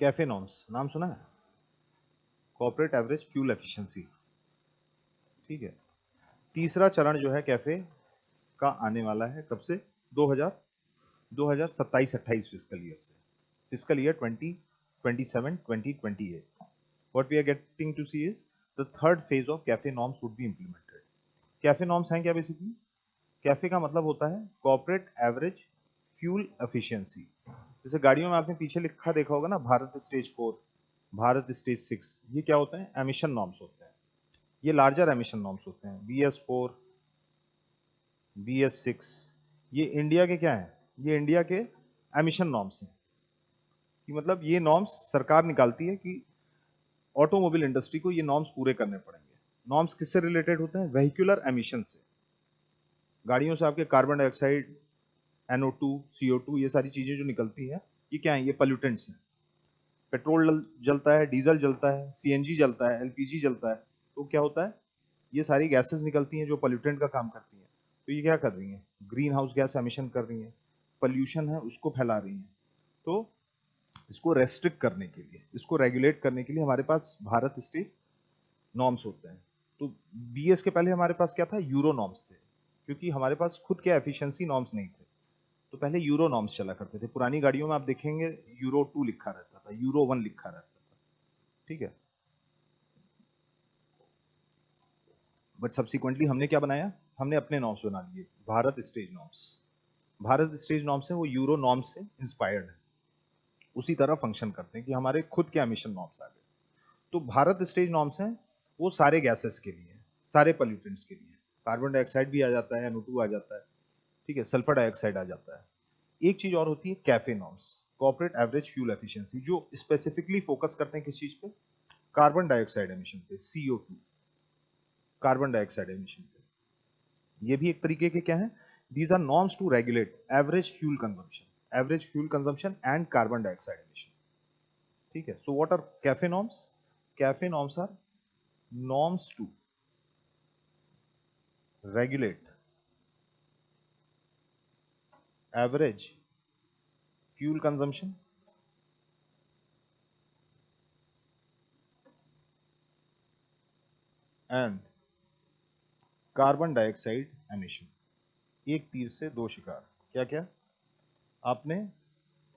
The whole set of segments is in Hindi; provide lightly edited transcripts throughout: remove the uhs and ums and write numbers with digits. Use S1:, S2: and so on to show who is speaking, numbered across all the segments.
S1: कैफे नॉर्म्स नाम सुना है? Corporate average fuel efficiency. ठीक है, तीसरा चरण जो है कैफे का आने वाला है कब से? 2027-28 फिजिकल ईयर से, physical year 2027-2028. What we are getting to see is the third phase of cafe norms would be implemented. Cafe norms हैं क्या बेसिकली? कैफे का मतलब होता है कॉर्पोरेट एवरेज फ्यूल एफिशिएंसी। जैसे गाड़ियों में आपने पीछे लिखा देखा होगा ना, भारत स्टेज 4, भारत स्टेज 6, ये क्या होते हैं? एमिशन नॉर्म्स होते हैं। ये लार्जर एमिशन नॉर्म्स होते हैं। BS4, BS6, ये इंडिया के क्या है? ये इंडिया के एमिशन नॉर्म्स हैं। कि मतलब ये नॉर्म्स सरकार निकालती है कि ऑटोमोबाइल इंडस्ट्री को ये नॉर्म्स पूरे करने पड़ेंगे। नॉर्म्स किससे रिलेटेड होते हैं? वेहिकुलर एमिशन से। गाड़ियों से आपके कार्बन डाइऑक्साइड, NO2, CO2, ये सारी चीजें जो निकलती हैं, ये क्या है? ये पोल्यूटेंट्स हैं। पेट्रोल जलता है, डीजल जलता है, CNG जलता है, LPG जलता है, तो क्या होता है? ये सारी गैसेस निकलती हैं जो पोल्यूटेंट का काम करती हैं। तो ये क्या कर रही हैं? ग्रीन हाउस गैस एमिशन कर रही हैं, पोल्यूशन है उसको फैला रही हैं। तो इसको रेस्ट्रिक्ट करने के लिए, इसको रेगुलेट करने के लिए हमारे पास भारत स्टेट नॉर्म्स होते हैं। तो BS के पहले हमारे पास क्या था? यूरो नॉर्म्स थे, क्योंकि हमारे पास खुद के एफिशिएंसी नॉर्म्स नहीं थे। तो पहले यूरो नॉर्म्स चला करते थे। पुरानी गाड़ियों में आप देखेंगे यूरो 2 लिखा रहता था, यूरो 1 लिखा रहता था। ठीक है, बट सब्सिक्वेंटली हमने क्या बनाया? हमने अपने नॉर्म्स बना लिए, Bharat stage norms. Bharat stage norms है वो यूरो नॉर्म्स से इंस्पायर्ड है, उसी तरह फंक्शन करते हैं कि हमारे खुद के एमिशन नॉर्म्स आ गए। तो भारत स्टेज नॉर्म्स हैं वो सारे गैसेस के लिए, सारे पोल्यूटेंट्स के लिए। कार्बन डाइऑक्साइड भी आ जाता है, NO2 आ जाता है, ठीक है, सल्फर डाइऑक्साइड आ जाता है। एक चीज और होती है cafe norms, corporate average fuel efficiency, जो स्पेसिफिकली फोकस करते हैं किस चीज पे? कार्बन डाइऑक्साइड एमिशन पे, CO2, कार्बन डाइऑक्साइड एमिशन पे। ये भी एक तरीके के क्या है? These are norms to regulate average fuel consumption, average fuel consumption and carbon dioxide emission. ठीक है, so what are CAFE norms? CAFE norms are norms to regulate average fuel consumption and carbon dioxide emission. एक तीर से दो शिकार। क्या क्या? आपने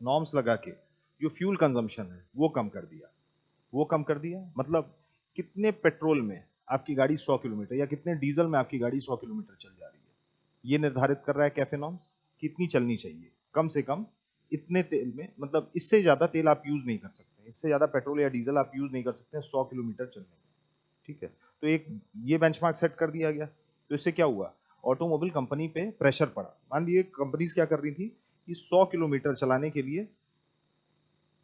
S1: नॉर्म्स लगा के जो फ्यूल कंजम्पशन है वो कम कर दिया। वो कम कर दिया मतलब कितने पेट्रोल में आपकी गाड़ी 100 किलोमीटर या कितने डीजल में आपकी गाड़ी 100 किलोमीटर चल जा रही है, ये निर्धारित कर रहा है कैफे नॉर्म्स। कितनी चलनी चाहिए? कम से कम इतने तेल में, मतलब इससे ज्यादा तेल आप यूज नहीं कर सकते, इससे ज्यादा पेट्रोल या डीजल आप यूज नहीं कर सकते 100 किलोमीटर चलने में। ठीक है, तो एक ये बेंचमार्क सेट कर दिया गया। तो इससे क्या हुआ? ऑटोमोबाइल कंपनी पे प्रेशर पड़ा। मान लीजिए कंपनीज क्या कर रही थी कि 100 किलोमीटर चलाने के लिए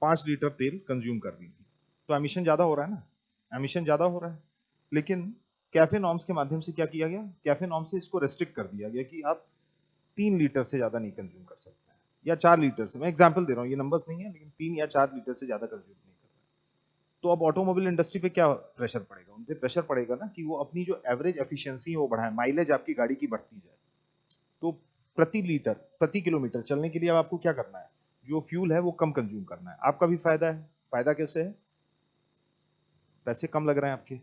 S1: 5 लीटर तेल कंज्यूम कर रही थी, तो एमिशन ज्यादा हो रहा है ना, एमिशन ज्यादा हो रहा है। लेकिन कैफे नॉर्म्स के माध्यम से क्या किया गया? कैफे नॉर्म से इसको रेस्ट्रिक्ट कर दिया गया कि आप 3 लीटर से ज्यादा नहीं कंज्यूम कर सकते हैं, या 4 लीटर से, मैं एग्जाम्पल दे रहा हूँ, ये नंबर्स नहीं है, लेकिन 3 या 4 लीटर से ज्यादा कंज्यूम नहीं कर रहे। तो अब ऑटोमोबाइल इंडस्ट्री पे क्या प्रेशर पड़ेगा? उन पे प्रेशर पड़ेगा ना कि वो अपनी जो एवरेज एफिशिएंसी है वो बढ़ाए, माइलेज आपकी गाड़ी की बढ़ती जाए। तो प्रति लीटर, प्रति किलोमीटर चलने के लिए अब आपको क्या करना है? जो फ्यूल है वो कम कंज्यूम करना है। आपका भी फायदा है। फायदा कैसे है? पैसे कम लग रहे हैं आपके।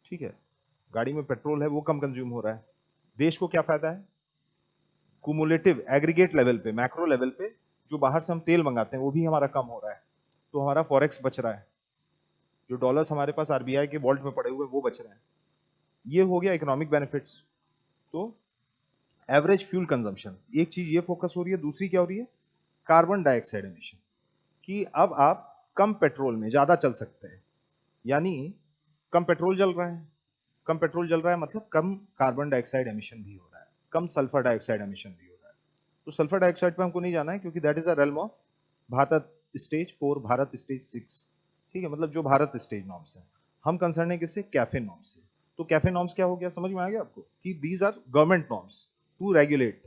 S1: ठीक है, गाड़ी में पेट्रोल है वो कम कंज्यूम हो रहा है। देश को क्या फायदा है? कुमुलेटिव एग्रीगेट लेवल पे, मैक्रो लेवल पे, जो बाहर से हम तेल मंगाते हैं वो भी हमारा कम हो रहा है, तो हमारा फॉरेक्स बच रहा है। जो डॉलर्स हमारे पास RBI के वॉल्ट में पड़े हुए वो बच रहे हैं। ये हो गया इकोनॉमिक बेनिफिट्स। तो एवरेज फ्यूल कंजम्पशन, एक चीज ये फोकस हो रही है। दूसरी क्या हो रही है? कार्बन डाइऑक्साइड एमिशन, कि अब आप कम पेट्रोल में ज्यादा चल सकते हैं। यानी कम पेट्रोल जल रहा है, कम पेट्रोल जल रहा है मतलब कम कार्बन डाइऑक्साइड एमिशन भी हो रहा है, कम सल्फर डाइऑक्साइड एमिशन भी हो रहा है। तो सल्फर डाइऑक्साइड पे हमको नहीं जाना है, क्योंकि that is a realm of Bharat stage 4, Bharat stage 6। ठीक है, मतलब जो भारत स्टेज नॉर्म्स है। हम कंसर्न है किससे? कैफे नॉर्म्स से। तो कैफे नॉर्म्स क्या हो गया, समझ में आ गया आपको? कि these are government norms to regulate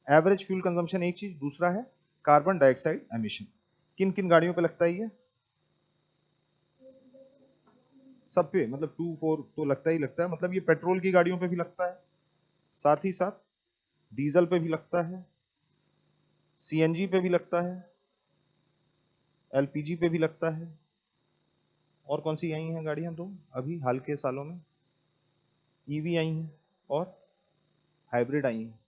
S1: average fuel consumption, एक चीज। दूसरा है कार्बन डाइऑक्साइड एमिशन। किन किन गाड़ियों पे लगता है ये? सब पे, मतलब 2 4 तो लगता ही लगता है, मतलब ये पेट्रोल की गाड़ियों पे भी लगता है, साथ ही साथ डीजल पे भी लगता है, CNG पे भी लगता है, एलपीजी पे भी लगता है। और कौन सी आई हैं गाड़ियां तो अभी हाल के सालों में? ईवी आई हैं और हाइब्रिड आई हैं।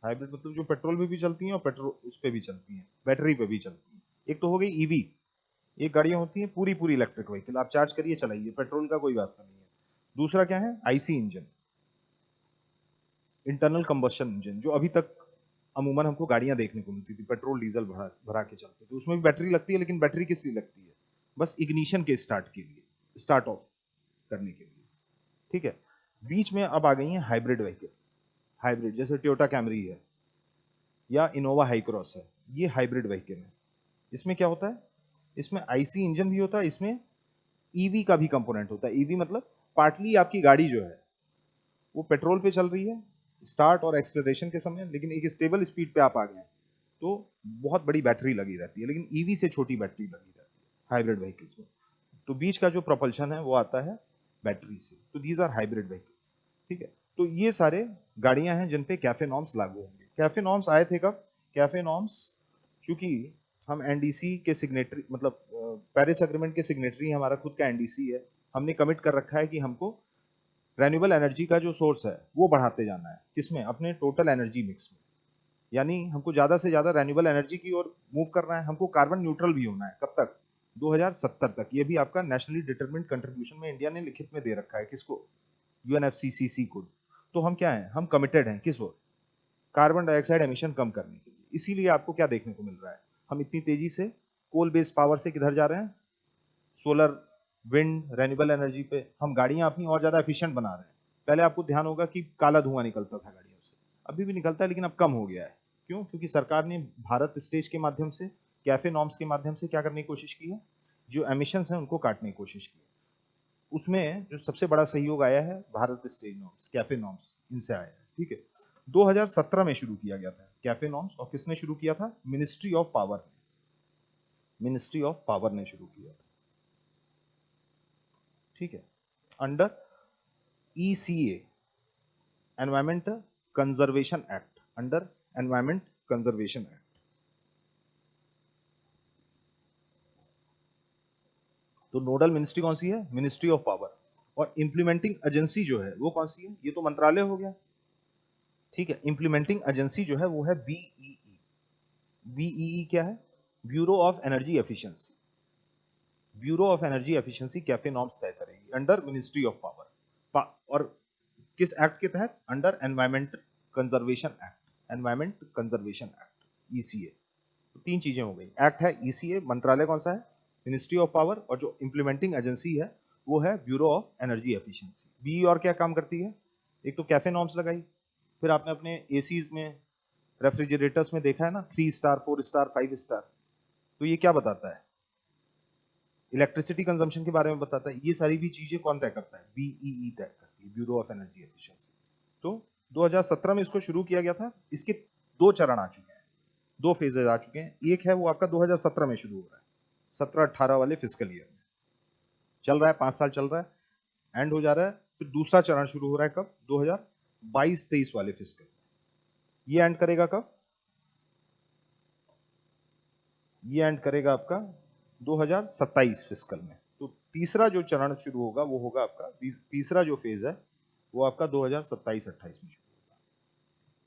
S1: हाइब्रिड मतलब जो पेट्रोल पे भी चलती हैं और पेट्रोल उस पे भी चलती हैं, बैटरी पे भी चलती हैं। एक तो हो गई ईवी, एक गाड़ियां होती हैं पूरी पूरी इलेक्ट्रिक व्हीकल, आप चार्ज करिए चलाइए, पेट्रोल का कोई वास्ता नहीं है। दूसरा क्या है? IC engine, internal combustion engine, जो अभी तक अमूमन हमको गाड़ियां देखने को मिलती थी, पेट्रोल डीजल भरा भरा के चलते थे, उसमें भी बैटरी लगती है, लेकिन बैटरी किस लिए लगती है? बस इग्निशन के स्टार्ट के लिए, स्टार्ट ऑफ करने के लिए। ठीक है। बीच में अब आ गई है हाइब्रिड व्हीकल। हाइब्रिड जैसे टोयोटा कैमरी है या इनोवा हाई क्रॉस है, ये हाइब्रिड व्हीकल है। इसमें क्या होता है? इसमें आईसी इंजन भी होता है, इसमें ईवी का भी कंपोनेंट होता है। ईवी मतलब पार्टली आपकी गाड़ी जो है वो पेट्रोल पे चल रही है स्टार्ट और एक्सलरेशन के समय, लेकिन एक स्टेबल स्पीड पे आप आ गए तो बहुत बड़ी बैटरी लगी रहती है, लेकिन ईवी से छोटी बैटरी लगी रहती है हाइब्रिड व्हीकल्स में। तो बीच का जो प्रोपल्शन है वो आता है बैटरी से। तो दीज आर हाइब्रिड व्हीकल्स। ठीक है। तो ये सारे गाड़ियां हैं जिन पे कैफे नॉर्म्स लागू होंगे। कैफे नॉर्म्स आए थे कब? कैफे नॉर्म्स चूंकि हम एनडीसी के सिग्नेटरी, मतलब पेरिस एग्रीमेंट के सिग्नेटरी, हमारा खुद का एनडीसी है, हमने कमिट कर रखा है कि हमको रेन्यूएबल एनर्जी का जो सोर्स है वो बढ़ाते जाना है। किसमें? अपने टोटल एनर्जी मिक्स में। यानी हमको ज्यादा से ज्यादा रेन्यूएबल एनर्जी की ओर मूव करना है। हमको कार्बन न्यूट्रल भी होना है। कब तक? 2070 तक। ये भी आपका नेशनली डिटरमिन्ड कंट्रीब्यूशन में इंडिया ने लिखित में दे रखा है। किसको? यूएनएफसीसीसी को। तो हम क्या है? हम कमिटेड हैं किस ओर? कार्बन डाइऑक्साइड एमिशन कम करने के लिए। इसीलिए आपको क्या देखने को मिल रहा है? हम इतनी तेजी से कोल बेस्ड पावर से किधर जा रहे हैं? सोलर, विंड, रेन्यूएबल एनर्जी पे हम गाड़ियां अपनी और ज्यादा एफिशिएंट बना रहे हैं। पहले आपको ध्यान होगा कि काला धुआं निकलता था गाड़ियों से, अभी भी निकलता है लेकिन अब कम हो गया है। क्यों? क्योंकि सरकार ने भारत स्टेज के माध्यम से, कैफे नॉर्म्स के माध्यम से क्या करने की कोशिश की है? जो एमिशंस हैं उनको काटने की कोशिश की है। उसमें जो सबसे बड़ा सहयोग आया है Bharat stage norms, CAFE norms, इनसे आया है। ठीक है। 2017 में शुरू किया गया था कैफे नॉर्म्स। और किसने शुरू किया था? Ministry of power. Ministry of power ने शुरू किया था। ठीक है। Under ECA, environment conservation act, under environment conservation act. तो नोडल मिनिस्ट्री कौन सी है? Ministry of power. और इंप्लीमेंटिंग एजेंसी जो है वो कौन सी है? ये तो मंत्रालय हो गया। ठीक है। इंप्लीमेंटिंग एजेंसी जो है वो है BEE। BEE क्या है? Bureau of energy efficiency. Bureau of energy efficiency cafe norms तय करेगी अंडर मिनिस्ट्री ऑफ पावर। और किस एक्ट के तहत? Under environment conservation act. Environment conservation act, ECA। तो तीन चीजें हो गई। एक्ट है ECA, मंत्रालय कौन सा है? Ministry of power. और जो इंप्लीमेंटिंग एजेंसी है वो है bureau of energy efficiency. BE और क्या काम करती है? एक तो कैफे नॉर्म्स लगाई, फिर आपने अपने एसीज में, रेफ्रिजरेटर्स में देखा है ना, 3 स्टार, 4 स्टार, 5 स्टार। तो ये क्या बताता है? इलेक्ट्रिसिटी कंजम्पशन के बारे में बताता है। ये सारी भी चीजें कौन तय करता है? BEE तय करती है, ब्यूरो ऑफ एनर्जी एफिशिएंसी। तो 2017 में इसको शुरू किया गया था। इसके दो चरण आ चुके हैं, दो फेजेज आ चुके हैं। एक है वो आपका 2017 में शुरू हो रहा है, 17-18 वाले फिजिकल ईयर में चल रहा है, 5 साल चल रहा है, एंड हो जा रहा है। फिर दूसरा चरण शुरू हो रहा है कब? 2022-23 वाले फिजिकल। ये एंड करेगा कब? ये एंड करेगा आपका 2027 फिजिकल में। तो तीसरा जो चरण शुरू होगा वो होगा आपका, तीसरा जो फेज है वो आपका 2027-28 में शुरू होगा।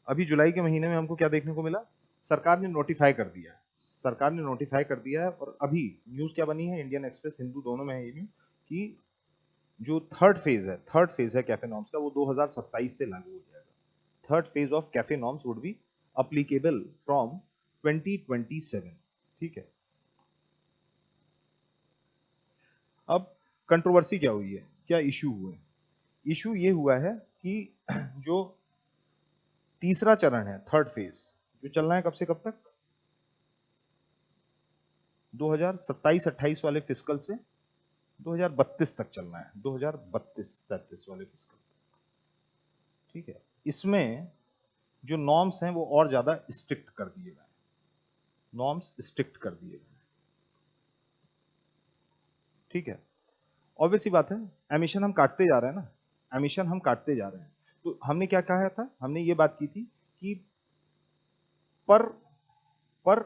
S1: अभी जुलाई के महीने में हमको क्या देखने को मिला? सरकार ने नोटिफाई कर दिया है। सरकार ने नोटिफाई कर दिया है। और अभी न्यूज क्या बनी है, इंडियन एक्सप्रेस, हिंदू दोनों में है ये न्यूज, कि जो थर्ड फेज है कैफे नॉर्म्स का, वो 2027 से लागू हो जाएगा। Third phase of cafe norms would be applicable from 2027। ठीक है। अब कंट्रोवर्सी क्या हुई है, क्या इश्यू हुए? इश्यू ये हुआ है कि जो तीसरा चरण है, थर्ड फेज, जो चलना है कब से कब तक? 2027-28 वाले फिजिकल से 2032 तक चलना है, 2032-33 वाले फिजिकल। ठीक है। इसमें जो नॉर्म्स हैं वो और ज्यादा स्ट्रिक्ट कर दिए गए। नॉर्म्स स्ट्रिक्ट कर दिए गए। ठीक है। ऑब्वियस सी बात है, एमिशन हम काटते जा रहे हैं ना, एमिशन हम काटते जा रहे हैं। तो हमने क्या कहा था? हमने ये बात की थी कि पर पर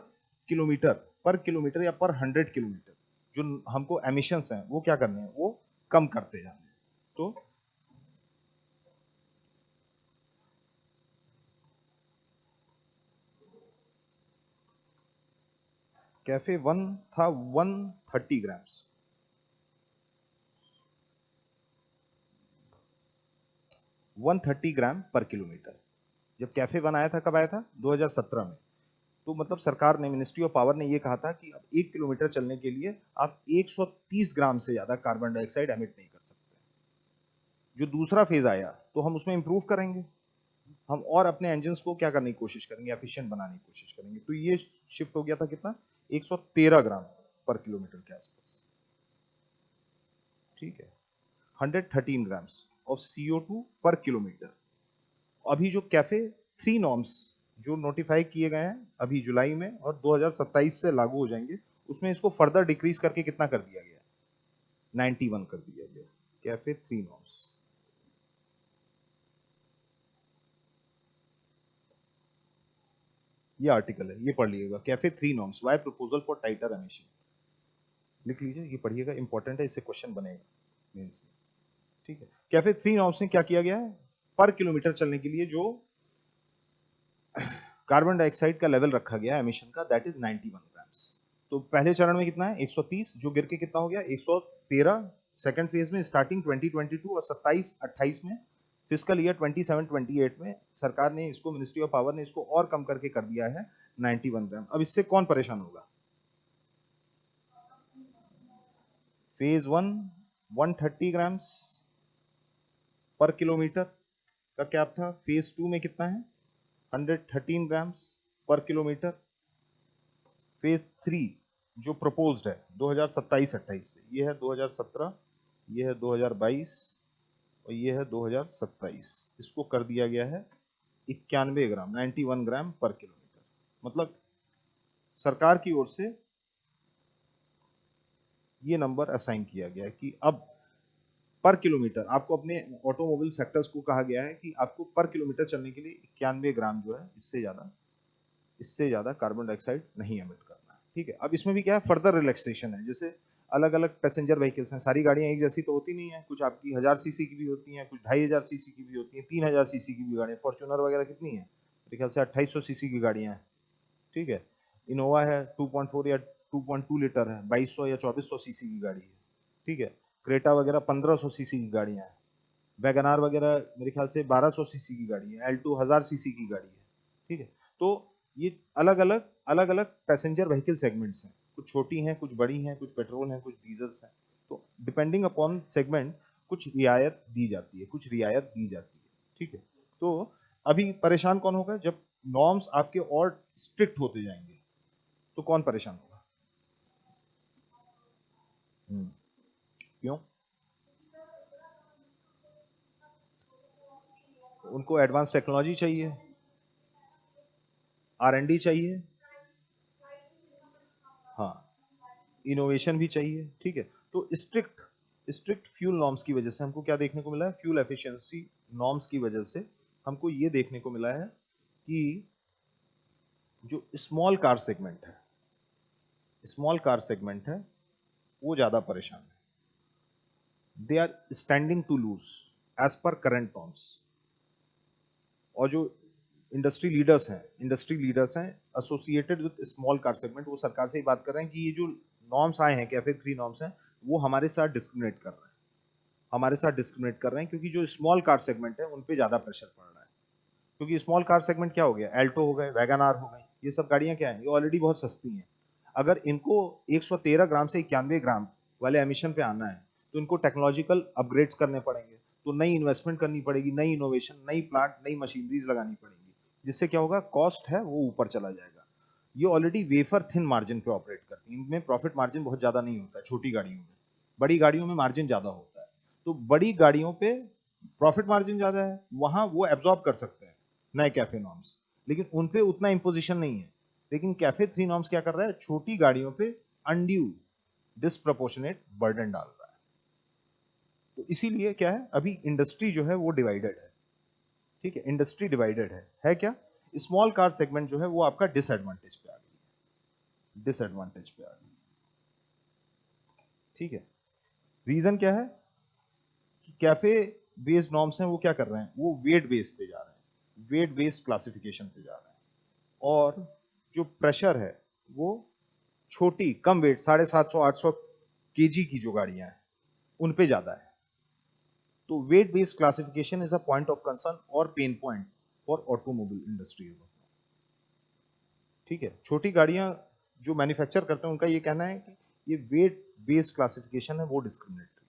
S1: किलोमीटर पर किलोमीटर या पर 100 किलोमीटर जो हमको एमिशंस हैं वो क्या करने हैं, वो कम करते जाने हैं। तो कैफे 1 था 130 ग्राम्स, 130 ग्राम पर किलोमीटर। जब कैफे 1 आया था, कब आया था? 2017 में। तो मतलब सरकार ने, मिनिस्ट्री ऑफ पावर ने ये कहा था कि अब 1 किलोमीटर चलने के लिए आप 130 ग्राम से ज्यादा कार्बन डाइऑक्साइड एमिट नहीं कर सकते। जो दूसरा फेज आया तो हम उसमें इंप्रूव करेंगे, हम और अपने इंजन को क्या करने की कोशिश करेंगे, एफिशिएंट बनाने की कोशिश करेंगे। तो ये शिफ्ट हो गया था कितना, 113 ग्राम पर किलोमीटर के आसपास। ठीक है, 113 ग्राम्स ऑफ CO2 पर किलोमीटर। अभी जो कैफे 3 नॉर्म्स जो नोटिफाई किए गए हैं अभी जुलाई में और 2027 से लागू हो जाएंगे, उसमें इसको फर्दर डिक्रीज करके कितना कर दिया गया, 91 कर दिया गया कैफे 3 नॉर्म्स। ये आर्टिकल है, ये पढ़ लीजिएगा, cafe 3 norms why proposal for tighter emission. लिख लीजिए, ये पढ़िएगा, इंपॉर्टेंट है, इससे क्वेश्चन बनेगा मेंस में। ठीक है, कैफे 3 नॉर्म्स में क्या किया गया है, पर किलोमीटर चलने के लिए जो कार्बन डाइऑक्साइड का लेवल रखा गया एमिशन का, दैट इज 91 ग्राम्स। तो पहले चरण में कितना है, 130, जो गिर के कितना हो गया, 113। सेकंड फेज में स्टार्टिंग 2022 और 27-28 में, फिजिकल ईयर 27-28 में सरकार ने इसको, मिनिस्ट्री ऑफ पावर ने इसको और कम करके कर दिया है 91 ग्राम। अब इससे कौन परेशान होगा? फेज 1 130 ग्राम्स पर किलोमीटर का कैप था, फेज 2 में कितना है, 113 ग्राम्स पर किलोमीटर। फेज 3 जो प्रपोज्ड है 2027-28 से, ये है 2017, ये है 2022 और ये है 2027, इसको कर दिया गया है 91 ग्राम, 91 ग्राम पर किलोमीटर। मतलब सरकार की ओर से ये नंबर असाइन किया गया है कि अब पर किलोमीटर आपको, अपने ऑटोमोबाइल सेक्टर्स को कहा गया है कि आपको पर किलोमीटर चलने के लिए 91 ग्राम जो है, इससे ज्यादा कार्बन डाइऑक्साइड नहीं एमिट करना है। ठीक है, अब इसमें भी क्या है, फर्दर रिलैक्सेशन है। जैसे अलग अलग पैसेंजर व्हीकल्स हैं, सारी गाड़ियां एक जैसी तो होती नहीं है, कुछ आपकी 1000 सीसी की भी होती हैं, कुछ 2500 सीसी की भी होती हैं, 3000 सीसी की भी गाड़ियां, फॉर्च्यूनर वगैरह कितनी है, मेरे ख्याल से 2800 सीसी की गाड़ियां हैं। ठीक है, इनोवा है 2.4 या 2.2 लीटर है, 2200 या 2400 सीसी की गाड़ी है। ठीक है, क्रेटा वगैरह 1500 सीसी की गाड़ियां हैं, वैगनार वगैरह मेरे ख्याल से 1200 सीसी की गाड़ी है, एल्टो 1000 सीसी की गाड़ी है। ठीक है, तो ये अलग अलग पैसेंजर व्हीकल सेगमेंट्स हैं, कुछ छोटी हैं, कुछ बड़ी हैं, कुछ पेट्रोल हैं, कुछ डीजल्स हैं। तो डिपेंडिंग अपॉन सेगमेंट कुछ रियायत दी जाती है, कुछ रियायत दी जाती है। ठीक है, तो अभी परेशान कौन होगा, जब नॉर्म्स आपके और स्ट्रिक्ट होते जाएंगे तो कौन परेशान होगा? क्यों? उनको एडवांस टेक्नोलॉजी चाहिए, R&D चाहिए, हाँ, इनोवेशन भी चाहिए। ठीक है, तो स्ट्रिक्ट स्ट्रिक्ट फ्यूल नॉर्म्स की वजह से हमको क्या देखने को मिला है, फ्यूल एफिशिएंसी नॉर्म्स की वजह से हमको ये देखने को मिला है कि जो स्मॉल कार सेगमेंट है वो ज्यादा परेशान है। They are standing to lose as per current norms. और जो इंडस्ट्री लीडर्स हैं associated with small car segment, वो सरकार से ही बात कर रहे हैं कि ये जो नॉर्म्स आए हैं, कैफे 3 नॉर्म्स हैं, वो हमारे साथ डिस्क्रिमिनेट कर रहे हैं, क्योंकि जो स्मॉल कार सेगमेंट है उन पे ज्यादा प्रेशर पड़ रहा है। क्योंकि स्मॉल कार सेगमेंट क्या हो गया, एल्टो हो गए, वैगन आर हो गई, ये सब गाड़ियां क्या है, ये ऑलरेडी बहुत सस्ती हैं। अगर इनको 113 ग्राम से 91 ग्राम वाले एमिशन पे आना है तो इनको टेक्नोलॉजिकल अपग्रेड्स करने पड़ेंगे, तो नई इन्वेस्टमेंट करनी पड़ेगी, नई इनोवेशन, नई प्लांट, नई मशीनरीज लगानी पड़ेगी, जिससे क्या होगा, कॉस्ट है वो ऊपर चला जाएगा। ये ऑलरेडी वेफर थिन मार्जिन पे ऑपरेट करती है, इनमें प्रॉफिट मार्जिन बहुत ज्यादा नहीं होता है छोटी गाड़ियों में, बड़ी गाड़ियों में मार्जिन ज्यादा होता है। तो बड़ी गाड़ियों पे प्रॉफिट मार्जिन ज्यादा है, वहां वो एब्जॉर्ब कर सकते हैं नए कैफे नॉर्म्स, लेकिन उन पे उतना इम्पोजिशन नहीं है। लेकिन कैफे 3 नॉर्म्स क्या कर रहा है, छोटी गाड़ियों पे अनड्यू डिसप्रपोर्शनेट बर्डन डाल रहा है। तो इसीलिए क्या है, अभी इंडस्ट्री जो है वो डिवाइडेड है। ठीक है, इंडस्ट्री डिवाइडेड है क्या, स्मॉल कार सेगमेंट जो है वो आपका डिसएडवांटेज पे आ गई है, डिसएडवांटेज पे आ गई। ठीक है, रीजन क्या है कि कैफे बेस्ड नॉर्म्स हैं वो क्या कर रहे हैं, वो वेट बेस्ड पे जा रहे हैं, वेट बेस्ड क्लासिफिकेशन पे जा रहे हैं, और जो प्रेशर है वो छोटी कम वेट 750-800 केजी की जो गाड़ियां हैं उन पे ज्यादा है। तो weight based classification is a point of concern और pain point for automobile industry. ठीक है, छोटी गाड़ियां जो मैन्युफैक्चर करते हैं उनका ये कहना है कि ये वेट बेस्ड क्लासिफिकेशन है वो डिस्क्रिमिनेटरी।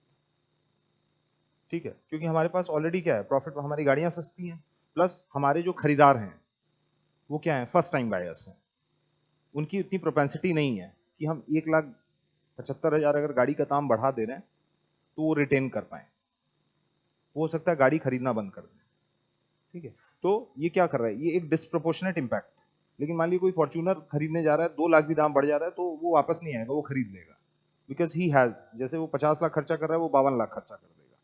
S1: ठीक है, क्योंकि हमारे पास ऑलरेडी क्या है, प्रॉफिट, हमारी गाड़ियां सस्ती हैं, प्लस हमारे जो खरीदार हैं वो क्या है, फर्स्ट टाइम बायर्स हैं, उनकी उतनी प्रोपेंसिटी नहीं है कि हम 1,75,000 अगर गाड़ी का दाम बढ़ा दे रहे हैं तो वो रिटेन कर पाए, वो हो सकता है गाड़ी खरीदना बंद कर दें। ठीक है, तो ये क्या कर रहा है, ये एक डिस्प्रोपोर्शनेट इंपैक्ट। लेकिन मान लीजिए कोई फॉर्च्यूनर खरीदने जा रहा है, 2 लाख भी दाम बढ़ जा रहा है तो वो वापस नहीं आएगा, वो खरीद लेगा, बिकॉज ही हैज, जैसे वो 50 लाख खर्चा कर रहा है वो 52 लाख खर्चा कर देगा।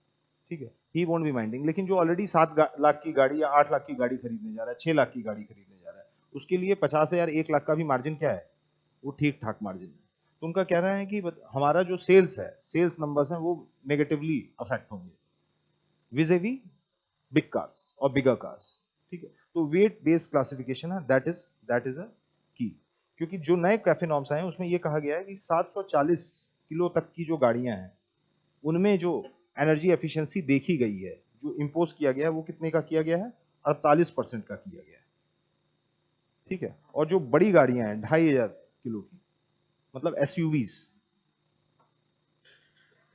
S1: ठीक है, ही वोंट बी माइंडिंग। लेकिन जो ऑलरेडी 7 लाख की गाड़ी या 8 लाख की गाड़ी खरीदने जा रहा है, 6 लाख की गाड़ी खरीदने जा रहा है, उसके लिए 50,000 1 लाख का भी मार्जिन क्या है, वो ठीक ठाक मार्जिन है। तो उनका कह रहा है कि हमारा जो सेल्स है, सेल्स नंबर्स हैं वो नेगेटिवली अफेक्ट होंगे विजेवी बिग कार्स और बिगर कार्स। ठीक है, तो वेट बेस्ड क्लासिफिकेशन है, दैट इज अ की। क्योंकि जो नए कैफे नॉर्म्स आए हैं उसमें ये कहा गया है कि 740 किलो तक की जो गाड़ियां हैं उनमें जो एनर्जी एफिशिएंसी देखी गई है, जो इम्पोज किया गया है, वो कितने का किया गया है, 48% का किया गया है। ठीक है, और जो बड़ी गाड़ियां हैं 2,500 किलो की, मतलब एसयूवीज,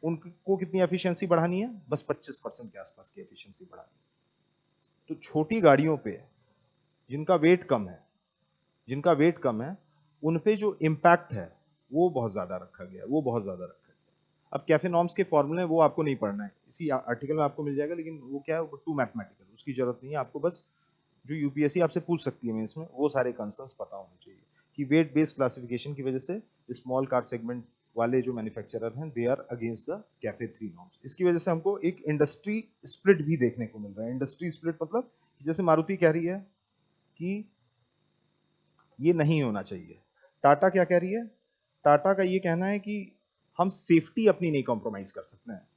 S1: उनको कितनी एफिशिएंसी बढ़ानी है, बस 25% के आसपास की एफिशिएंसी बढ़ानी है। तो छोटी गाड़ियों पे जिनका वेट कम है, जिनका वेट कम है, उन पे जो इम्पैक्ट है वो बहुत ज्यादा रखा गया है, वो बहुत ज्यादा रखा गया है। अब कैफे नॉर्म्स के फॉर्मूले वो आपको नहीं पढ़ना है, इसी आर्टिकल में आपको मिल जाएगा, लेकिन वो क्या है, टू मैथमेटिकल, उसकी जरूरत नहीं है आपको। बस जो यूपीएससी आपसे पूछ सकती है मेंस में, वो सारे कंसर्न्स पता होने चाहिए कि वेट बेस्ड क्लासिफिकेशन की वजह से स्मॉल कार सेगमेंट वाले जो मैन्युफैक्चरर हैं they are against the CAFE 3 norms. इसकी वजह से हमको एक इंडस्ट्री स्प्लिट भी देखने को मिल रहा है। इंडस्ट्री स्प्लिट मतलब जैसे मारुति कह रही है कि ये नहीं होना चाहिए, टाटा क्या कह रही है, टाटा का ये कहना है कि हम सेफ्टी अपनी नहीं कॉम्प्रोमाइज कर सकते हैं,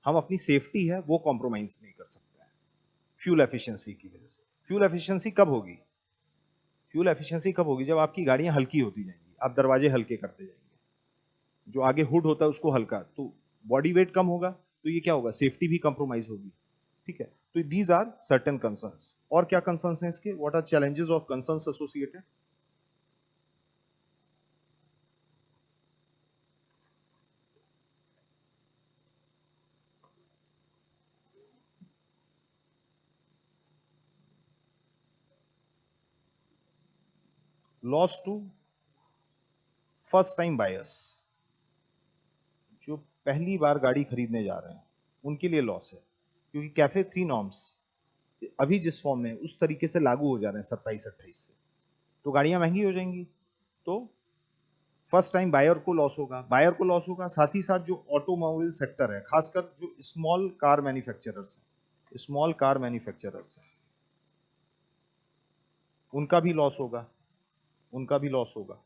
S1: हम अपनी सेफ्टी है वो कॉम्प्रोमाइज नहीं कर सकते हैं फ्यूल एफिशिएंसी की वजह से। फ्यूल एफिशिएंसी कब होगी, फ्यूल एफिशिएंसी कब होगी, जब आपकी गाड़ियां हल्की होती जाएंगी, आप दरवाजे हल्के करते जाएंगे, जो आगे हुड होता है उसको हल्का, तो बॉडी वेट कम होगा, तो ये क्या होगा, सेफ्टी भी कॉम्प्रोमाइज होगी। ठीक है, तो दीज आर सर्टेन कंसर्न्स। और क्या कंसर्न्स हैं इसके, व्हाट आर चैलेंजेस और concerns associated. Loss to first time buyers, जो पहली बार गाड़ी खरीदने जा रहे हैं उनके लिए लॉस है, क्योंकि कैफे 3 नॉर्म्स अभी जिस फॉर्म में उस तरीके से लागू हो जा रहे हैं 27-28 से, तो गाड़ियां महंगी हो जाएंगी, तो फर्स्ट टाइम बायर को लॉस होगा, बायर को लॉस होगा, साथ ही साथ जो ऑटोमोबाइल सेक्टर है, खासकर जो स्मॉल कार मैन्युफैक्चरर्स हैं, स्मॉल कार मैन्युफैक्चरर्स हैं, उनका भी लॉस होगा, उनका भी लॉस होगा।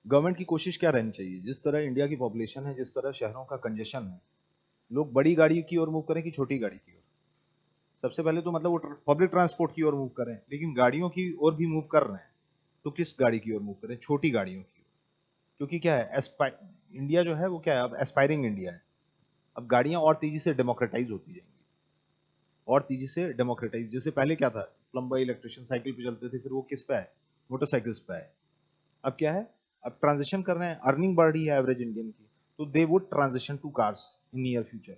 S1: गवर्नमेंट की कोशिश क्या रहनी चाहिए, जिस तरह इंडिया की पॉपुलेशन है, जिस तरह शहरों का कंजेशन है, लोग बड़ी गाड़ी की ओर मूव करें कि छोटी गाड़ी की ओर। सबसे पहले तो मतलब वो पब्लिक ट्रांसपोर्ट की ओर मूव करें, लेकिन गाड़ियों की ओर भी मूव कर रहे हैं, तो किस गाड़ी की ओर मूव करें, छोटी गाड़ियों की ओर। क्योंकि क्या है, इंडिया जो है वो क्या है, अब एस्पायरिंग इंडिया है, अब गाड़ियां और तेजी से डेमोक्रेटाइज होती जाएंगी, और तेजी से डेमोक्रेटाइज। जैसे पहले क्या था, प्लम्बर इलेक्ट्रिशियन साइकिल पे चलते थे, फिर वो किस पे आए, मोटरसाइकिल्स पे आए। अब क्या है, अब ट्रांजिशन कर रहे हैं, अर्निंग बढ़ रही है एवरेज इंडियन की, तो they would transition to cars in near future,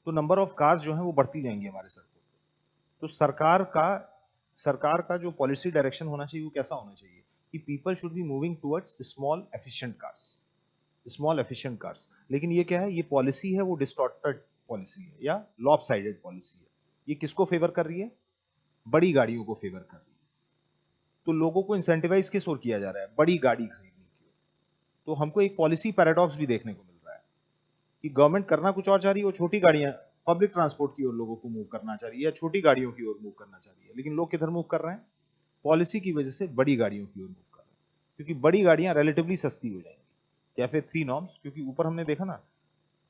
S1: तो नंबर ऑफ कार्स जो है वो बढ़ती जाएंगी हमारे सड़कों पे। तो सरकार का जो पॉलिसी डायरेक्शन होना चाहिए वो कैसा होना चाहिए कि people should be moving towards small efficient cars, small efficient cars. लेकिन ये क्या है, ये पॉलिसी है वो डिस्टॉर्टेड पॉलिसी है या लॉपसाइडेड पॉलिसी है। ये किसको फेवर कर रही है, बड़ी गाड़ियों को फेवर कर रही है। तो लोगों को इंसेंटिवाइज किस ओर किया जा रहा है, बड़ी गाड़ी खरीदने की ओर। तो हमको एक पॉलिसी पैराडॉक्स भी देखने को मिल रहा है कि गवर्नमेंट करना कुछ और चाह रही है, वो छोटी गाड़ियां पब्लिक ट्रांसपोर्ट की ओर लोगों को मूव करना चाह रही है या छोटी गाड़ियों की ओर मूव करना चाह रही है, लेकिन लोग किधर मूव कर रहे हैं? पॉलिसी की वजह से बड़ी गाड़ियों की ओर मूव कर रहे हैं, क्योंकि बड़ी गाड़ियां रिलेटिवली सस्ती हो जाएंगी। कैफे 3 नॉर्म्स, क्योंकि ऊपर हमने देखा ना,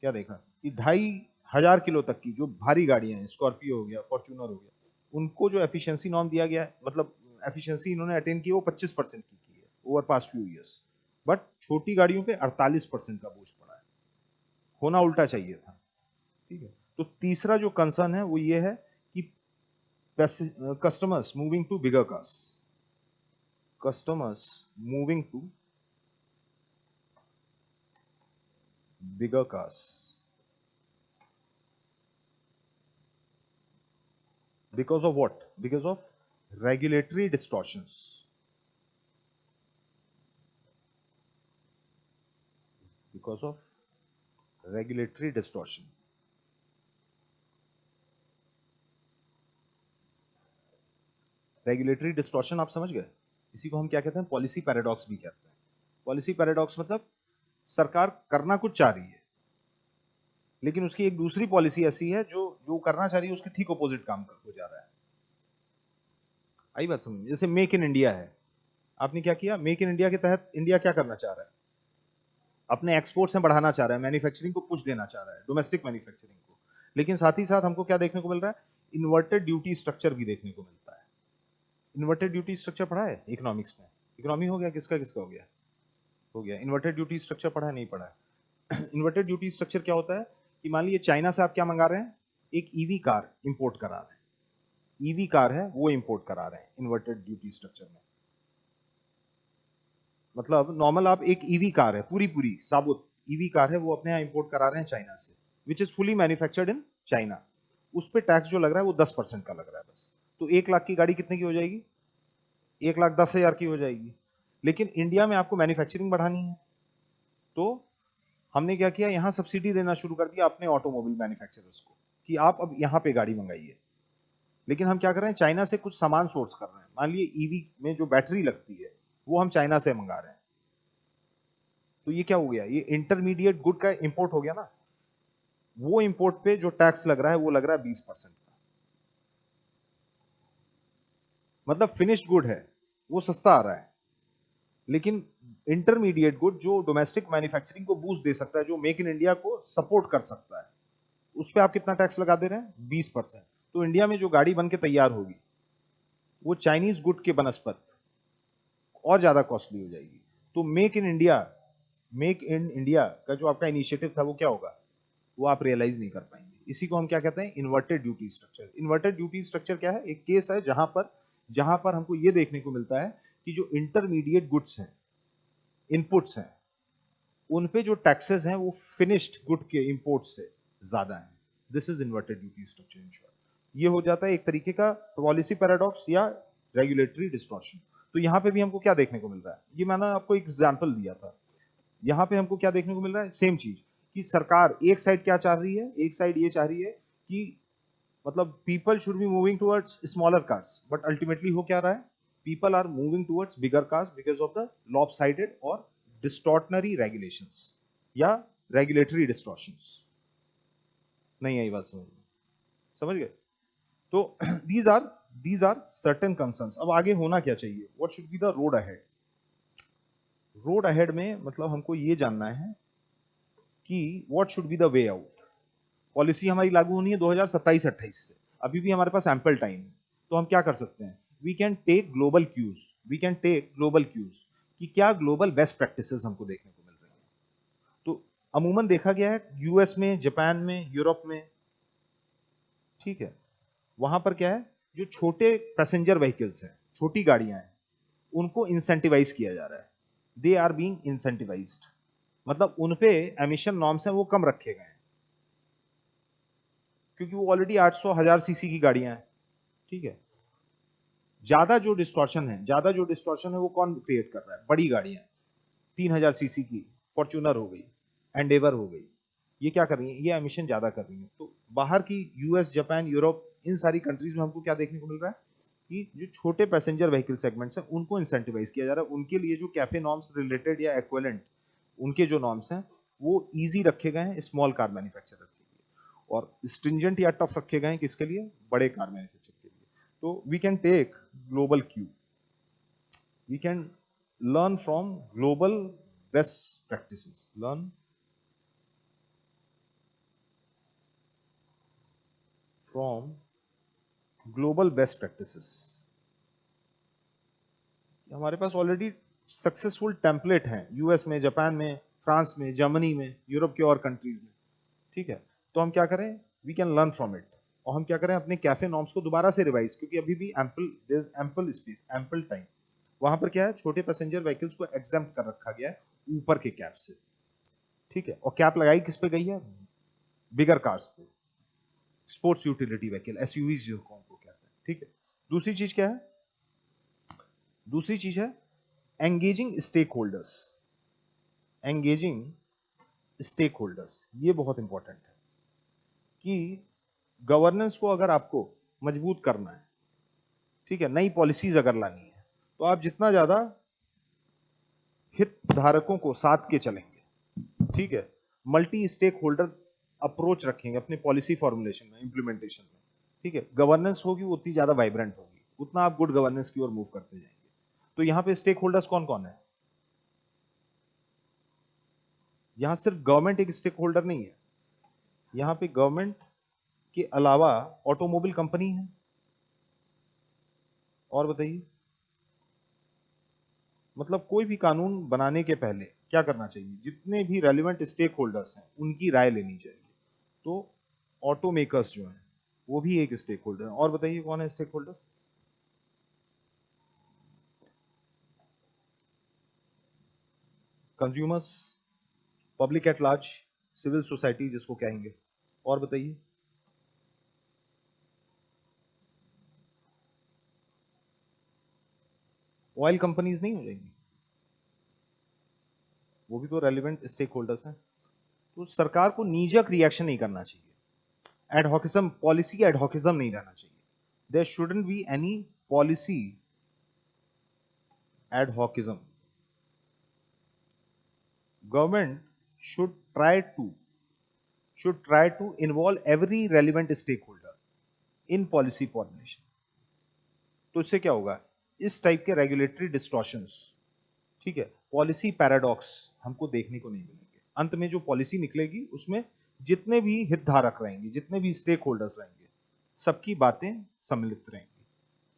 S1: क्या देखा कि 2500 किलो तक की जो भारी गाड़ियां हैं, स्कॉर्पियो हो गया, फॉर्च्यूनर हो गया, उनको जो एफिशिएंसी नॉर्म दिया गया है, मतलब एफिशिएंसी इन्होंने अटेन की, वो 25% की है over past few years. But छोटी गाड़ियों पे 48% का बोझ पड़ा है। होना उल्टा चाहिए था। ठीक है, तो तीसरा जो कंसर्न है वो ये है कि customers moving to bigger cars, customers moving to bigger cars because of what? Because of regulatory distortions. Because of regulatory distortion. Regulatory distortion आप समझ गए? इसी को हम क्या कहते हैं? पॉलिसी पैराडॉक्स भी कहते हैं। पॉलिसी पैराडॉक्स मतलब सरकार करना कुछ चाह रही है, लेकिन उसकी एक दूसरी पॉलिसी ऐसी है जो जो करना चाह रही है उसके ठीक अपोजिट काम हो जा रहा है। आई बात समझ? जैसे मेक इन इंडिया है, आपने क्या किया? मेक इन इंडिया के तहत इंडिया क्या करना चाह रहा है? अपने एक्सपोर्ट्स में बढ़ाना चाह रहा है, मैन्युफैक्चरिंग को पुश देना चाह रहा है, डोमेस्टिक मैन्युफैक्चरिंग को। लेकिन साथ ही साथ हमको क्या देखने को मिल रहा है? इन्वर्टेड ड्यूटी स्ट्रक्चर भी देखने को मिलता है। इन्वर्टेड ड्यूटी स्ट्रक्चर पढ़ा है इकोनॉमिक्स में? इकोनॉमी हो गया, किसका किसका हो गया? हो गया। इन्वर्टेड ड्यूटी स्ट्रक्चर पढ़ा है? नहीं पढ़ा है। इन्वर्टेड ड्यूटी स्ट्रक्चर क्या होता है कि मान लीजिए चाइना से आप क्या मंगा रहे हैं? एक ईवी कार इंपोर्ट करा रहे हैं, ईवी कार है वो इंपोर्ट करा रहे हैं इन्वर्टेड ड्यूटी स्ट्रक्चर में। मतलब नॉर्मल आप एक ईवी कार है, पूरी पूरी साबुत ईवी कार है, वो अपने यहाँ इंपोर्ट करा रहे हैं चाइना से, which is fully manufactured in China. उस पर टैक्स जो लग रहा है वो 10% का लग रहा है बस। तो 1 लाख की गाड़ी कितने की हो जाएगी? 1,10,000 की हो जाएगी। लेकिन इंडिया में आपको मैन्युफैक्चरिंग बढ़ानी है, तो हमने क्या किया? यहां सब्सिडी देना शुरू कर दिया अपने ऑटोमोबाइल मैन्युफैक्चरर्स को कि आप अब यहां पे गाड़ी मंगाइए। लेकिन हम क्या कर रहे हैं? चाइना से कुछ सामान सोर्स कर रहे हैं। मान लीजिए ईवी में जो बैटरी लगती है वो हम चाइना से मंगा रहे हैं, तो ये क्या हो गया? ये इंटरमीडिएट गुड का इंपोर्ट हो गया ना। वो इंपोर्ट पे जो टैक्स लग रहा है वो लग रहा है 20% का। मतलब फिनिश्ड गुड है वो सस्ता आ रहा है, लेकिन इंटरमीडिएट गुड जो डोमेस्टिक मैन्युफैक्चरिंग को बूस्ट दे सकता है, जो मेक इन इंडिया को सपोर्ट कर सकता है, उस पर आप कितना टैक्स लगा दे रहे हैं? 20%। तो इंडिया में जो गाड़ी बन के तैयार होगी वो चाइनीज गुड के बनस्पत और ज्यादा कॉस्टली हो जाएगी। तो मेक इन इंडिया का जो आपका इनिशिएटिव था वो क्या होगा? वो आप रियलाइज नहीं कर पाएंगे। इसी को हम क्या कहते हैं? Inverted duty structure. Inverted duty structure क्या है? एक केस है जहां पर हमको ये देखने को मिलता है कि जो इंटरमीडिएट गुड्स हैं, इनपुट्स हैं, उन पे जो टैक्सेस हैं वो फिनिश्ड गुड के इंपोर्ट से ज्यादा है। This is inverted duty structure in short. ये हो जाता है एक तरीके का पॉलिसी पैराडॉक्स या रेगुलेटरी डिस्टॉर्शन। तो यहाँ पे भी हमको क्या देखने को मिल रहा है? ये मैंने आपको एक एग्जाम्पल दिया था। यहाँ पे हमको क्या देखने को मिल रहा है? सेम चीज कि सरकार एक साइड क्या चाह रही है? एक साइड ये चाह रही है कि मतलब people should be moving towards smaller cars, but ultimately हो क्या रहा है? People are moving towards bigger cars because of the lopsided और डिस्टॉर्टनरी रेगुलेशंस या रेगुलेटरी डिस्टॉर्शंस। नहीं आई बात समझ में? समझ गए? तो दीज आर सर्टेन कंसर्न्स। अब आगे होना क्या चाहिए? What should be the road ahead? Road ahead में मतलब हमको ये जानना है कि what should be the way out. Policy हमारी लागू होनी है 2027-28 से, अभी भी हमारे पास एम्पल टाइम है। तो हम क्या कर सकते हैं? We can take global cues, we can take global cues कि क्या ग्लोबल बेस्ट प्रैक्टिसेस हमको देखने को मिल रही हैं। तो अमूमन देखा गया है यूएस में, जापान में, यूरोप में, ठीक है, वहां पर क्या है? जो छोटे पैसेंजर व्हीकल्स हैं, छोटी गाड़ियां हैं, उनको इंसेंटिवाइज किया जा रहा है। दे आर बीइंग इंसेंटिवाइज्ड, मतलब उनपे एमिशन नॉर्म्स हैं वो कम रखे गए हैं, क्योंकि वो ऑलरेडी 800 1000 सीसी की गाड़ियां हैं। ठीक है, ज्यादा जो डिस्टॉर्शन है वो कौन क्रिएट कर रहा है? बड़ी गाड़ियां, 3000 सीसी की फॉर्च्यूनर हो गई, एंडेवर हो गई, ये क्या कर रही है? ये एमिशन ज्यादा कर रही है। तो बाहर की यूएस, जापान, यूरोप, इन सारी कंट्रीज में हमको क्या देखने को मिल रहा है कि जो छोटे पैसेंजर व्हीकल सेगमेंट्स हैं उनको इंसेंटिवाइज किया जा रहा है। उनके लिए जो कैफे नॉर्म्स रिलेटेड या एक्विवेलेंट उनके जो नॉर्म्स हैं वो इजी रखे गए हैं स्मॉल कार मैन्युफैक्चरर के लिए। और स्ट्रिंजेंट या टफ रखे गए हैं किसके लिए? बड़े कार मैन्युफैक्चर के लिए। तो we can take global cue, we can learn from global best practices, learn from global best practices। हमारे पास ऑलरेडी सक्सेसफुल टेम्पलेट हैं यूएस में, जापान में, फ्रांस में, जर्मनी में, यूरोप के और कंट्रीज में, ठीक है। तो हम क्या करें? We can learn from it, और हम क्या करें? अपने कैफे नॉर्म्स को दोबारा से रिवाइज, क्योंकि अभी भी एम्पल स्पेस, एम्पल टाइम। वहां पर क्या है? छोटे पैसेंजर व्हीकल्स को एग्जाम्प्ट कर रखा गया है ऊपर के कैप से, ठीक है। और कैप लगाई किस पे गई है? बिगर कार्स पे, स्पोर्ट्स यूटिलिटी व्हीकल, एसयूवीज जो को कहते हैं, ठीक है। दूसरी चीज क्या है? दूसरी चीज है engaging stakeholders. Engaging stakeholders, ये बहुत इंपॉर्टेंट है कि गवर्नेंस को अगर आपको मजबूत करना है, ठीक है, नई पॉलिसीज अगर लानी है, तो आप जितना ज्यादा हितधारकों को साथ के चलेंगे, ठीक है, मल्टी स्टेक होल्डर अप्रोच रखेंगे अपने पॉलिसी फॉर्मुलेशन में, इंप्लीमेंटेशन में, ठीक है, गवर्नेंस होगी वो उतनी ज्यादा वाइब्रेंट होगी, उतना आप गुड गवर्नेंस की ओर मूव करते जाएंगे। तो यहां पे स्टेक होल्डर्स कौन कौन है? यहां सिर्फ गवर्नमेंट एक स्टेक होल्डर नहीं है, यहां पे गवर्नमेंट के अलावा ऑटोमोबाइल कंपनी है, और बताइए, मतलब कोई भी कानून बनाने के पहले क्या करना चाहिए? जितने भी रेलिवेंट स्टेक होल्डर्स हैं उनकी राय लेनी चाहिए। तो ऑटो मेकर्स जो हैं वो भी एक स्टेक होल्डर है। और बताइए कौन है stakeholders? Consumers, public at large, civil society जिसको कहेंगे। और बताइए, ऑयल कंपनीज नहीं हो जाएंगी? वो भी तो रेलिवेंट स्टेक होल्डर्स हैं। तो सरकार को नीजक रिएक्शन नहीं करना चाहिए, एडहॉकिज्म, पॉलिसी एडहॉकिज्म नहीं रहना चाहिए। There shouldn't be any policy adhocism. Government should try to involve every relevant stakeholder in policy formulation। तो इससे क्या होगा? इस टाइप के रेगुलेटरी डिस्टॉर्शंस, ठीक है, पॉलिसी पैराडॉक्स हमको देखने को नहीं मिलेंगे। अंत में जो पॉलिसी निकलेगी उसमें जितने भी हितधारक रहेंगे, जितने भी स्टेक होल्डर्स रहेंगे, सबकी बातें सम्मिलित रहेंगी,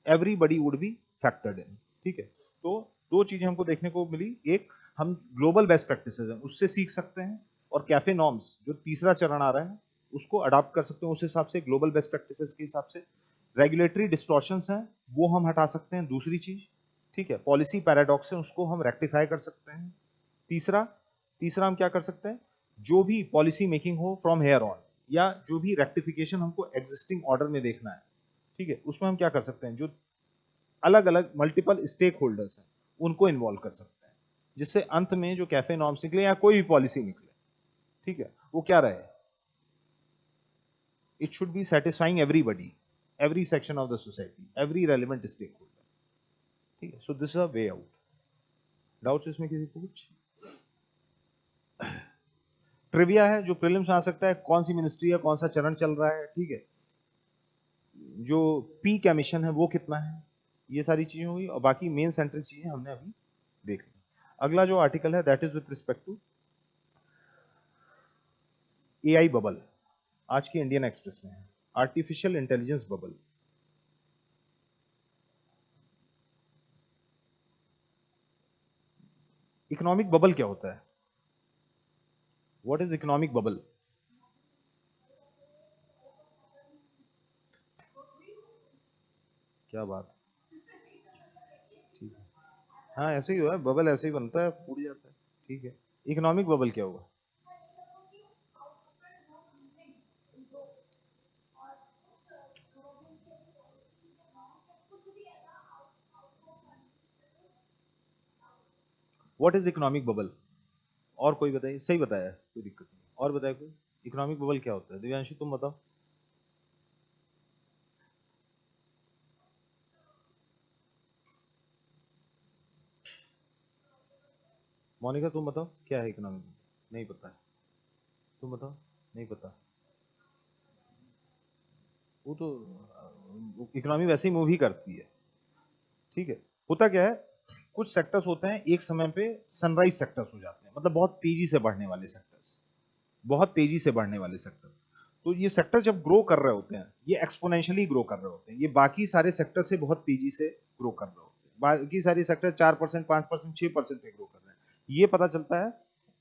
S1: एवरीबडी वुड बी फैक्टर्ड इन, ठीक है। तो दो चीजें हमको देखने को मिली, एक हम ग्लोबल बेस्ट प्रैक्टिसेस हैं उससे सीख सकते हैं, और कैफे नॉर्म्स जो तीसरा चरण आ रहा है उसको अडॉप्ट कर सकते हैं उस हिसाब से, ग्लोबल बेस्ट प्रैक्टिसेस के हिसाब से। रेगुलेटरी डिस्टॉर्शंस हैं वो हम हटा सकते हैं, दूसरी चीज, ठीक है। पॉलिसी पैराडॉक्स है उसको हम रेक्टिफाई कर सकते हैं। तीसरा, तीसरा हम क्या कर सकते हैं? जो भी पॉलिसी मेकिंग हो फ्रॉम हेयर ऑन, या जो भी रेक्टिफिकेशन हमको एग्जिस्टिंग ऑर्डर में देखना है, ठीक है, उसमें हम क्या कर सकते हैं? जो अलग अलग मल्टीपल स्टेक होल्डर्स हैं उनको इन्वॉल्व कर सकते हैं, जिससे अंत में जो कैफे नॉर्म्स निकले या कोई भी पॉलिसी निकले, ठीक है, वो क्या रहे? It should be satisfying everybody, every section of the society, every relevant stakeholder, ठीक है। So this is a way out. Doubts इसमें किसी को कुछ? ट्रिविया है जो प्रीलिम्स में आ सकता है, कौन सी मिनिस्ट्री है, कौन सा चरण चल रहा है, ठीक है, जो पी का मिशन है वो कितना है, ये सारी चीजें हुई, और बाकी मेन सेंट्रल चीजें हमने अभी देख ली। अगला जो आर्टिकल है that is with respect to AI bubble, आज की इंडियन एक्सप्रेस में है, artificial intelligence bubble. Economic bubble क्या होता है? What is economic bubble? क्या बात, ठीक है, हाँ ऐसे ही हुआ है, बबल ऐसे ही बनता है, फूट जाता है, ठीक है। इकोनॉमिक बबल क्या होगा? What is economic bubble? और कोई बताइए, सही बताया, कोई दिक्कत नहीं, और बताए कोई, इकोनॉमिक बबल क्या होता है? दिव्यांशु तुम बताओ। मोनिका तुम बताओ क्या है इकोनॉमिक? नहीं पता है, तुम बताओ। नहीं पता, वो तो इकोनॉमी वैसे ही मूव ही करती है, ठीक है। होता क्या है, कुछ सेक्टर्स होते हैं एक समय पे सनराइज सेक्टर्स हो जाते हैं, मतलब बहुत तेजी से बढ़ने वाले सेक्टर्स, बहुत तेजी से बढ़ने वाले सेक्टर। तो ये सेक्टर जब ग्रो कर रहे होते हैं, ये एक्सपोनेंशियली ग्रो कर रहे होते हैं, ये बाकी सारे सेक्टर से बहुत तेजी से ग्रो कर रहे होते हैं। बाकी सारे सेक्टर 4%, 5%, 6% पे ग्रो कर रहे हैं, ये पता चलता है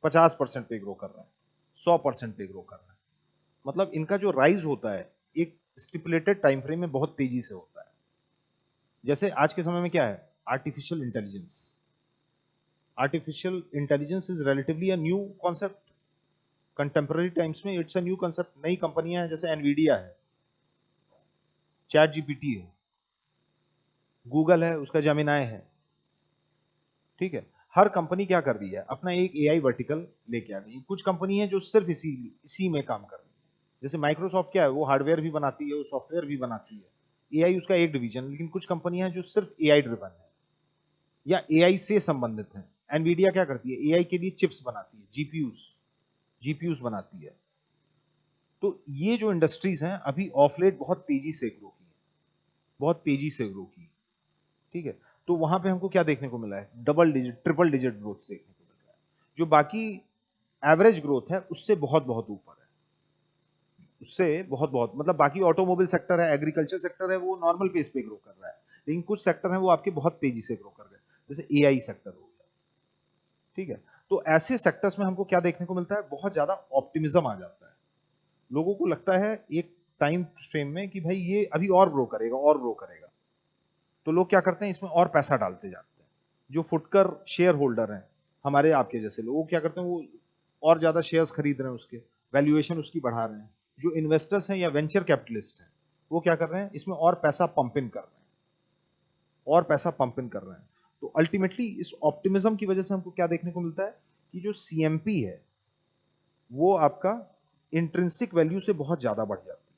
S1: 50% पे ग्रो कर रहा है, 100% पे ग्रो कर रहा है। मतलब इनका जो राइज होता है एक स्टिपुलेटेड टाइम फ्रेम में बहुत तेजी से होता है। जैसे आज के समय में क्या है, artificial intelligence. Artificial intelligence is relatively a new concept, contemporary times में इट्स अ न्यू कॉन्सेप्ट। नई कंपनियां हैं, जैसे एनवीडिया है, चैट जीपीटी है, गूगल है, उसका जेमिनाई है, ठीक है। हर कंपनी क्या कर रही है, अपना एक एआई वर्टिकल लेके आ गई। कुछ कंपनी है जो सिर्फ इसी में काम कर रही है। जैसे माइक्रोसॉफ्ट क्या है, वो हार्डवेयर भी बनाती है, वो सॉफ्टवेयर भी बनाती है, एआई उसका एक डिवीजन। लेकिन कुछ कंपनियां हैं जो सिर्फ एआई ड्रिवन है या एआई से संबंधित है। एनवीडिया क्या करती है, एआई के लिए चिप्स बनाती है, जीपीयूज बनाती है। तो ये जो इंडस्ट्रीज हैं अभी ऑफ लेट बहुत तेजी से ग्रो की है, बहुत तेजी से ग्रो की, ठीक है। तो वहां पे हमको क्या देखने को मिला है, double digit, triple digit growth देखने को मिल रहा है, जो बाकी एवरेज ग्रोथ है उससे बहुत बहुत ऊपर है, उससे बहुत बहुत। मतलब बाकी ऑटोमोबाइल सेक्टर है, एग्रीकल्चर सेक्टर है, वो नॉर्मल पेस पे ग्रो कर रहा है, लेकिन कुछ सेक्टर है वो आपके बहुत तेजी से ग्रो कर रहे हैं, जैसे एआई सेक्टर हो गया, ठीक है। तो ऐसे सेक्टर्स में हमको क्या देखने को मिलता है, बहुत ज्यादा ऑप्टिमिज्म आ जाता है। लोगों को लगता है एक टाइम फ्रेम में कि भाई ये अभी और ग्रो करेगा और ग्रो करेगा, तो लोग क्या करते हैं, इसमें और पैसा डालते जाते हैं। जो फुटकर शेयर होल्डर हैं, हमारे आपके जैसे लोग, वो क्या करते हैं, वो और ज्यादा शेयर्स खरीद रहे हैं, उसके वैल्यूएशन उसकी बढ़ा रहे हैं। जो इन्वेस्टर्स हैं या वेंचर कैपिटलिस्ट हैं, वो क्या कर रहे हैं, इसमें और पैसा पंप इन कर रहे हैं, और पैसा पंप इन कर रहे हैं। तो अल्टीमेटली इस ऑप्टिमिज्म की वजह से हमको क्या देखने को मिलता है कि जो सीएमपी है वो आपका इंट्रिंसिक वैल्यू से बहुत ज्यादा बढ़ जाती है,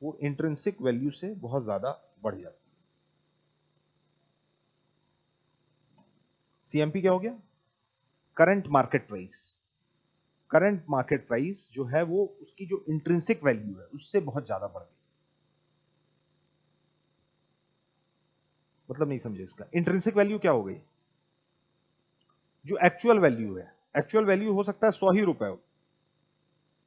S1: वो इंट्रिंसिक वैल्यू से बहुत ज्यादा बढ़ जाती है। सीएमपी क्या हो गया, current market price. Current market price जो है वो उसकी जो इंट्रिंसिक वैल्यू है उससे बहुत ज्यादा बढ़ गई। मतलब नहीं समझे इसका, इंट्रिंसिक वैल्यू क्या हो गई, जो एक्चुअल वैल्यू है। एक्चुअल वैल्यू हो सकता है 100 ही रुपए हो,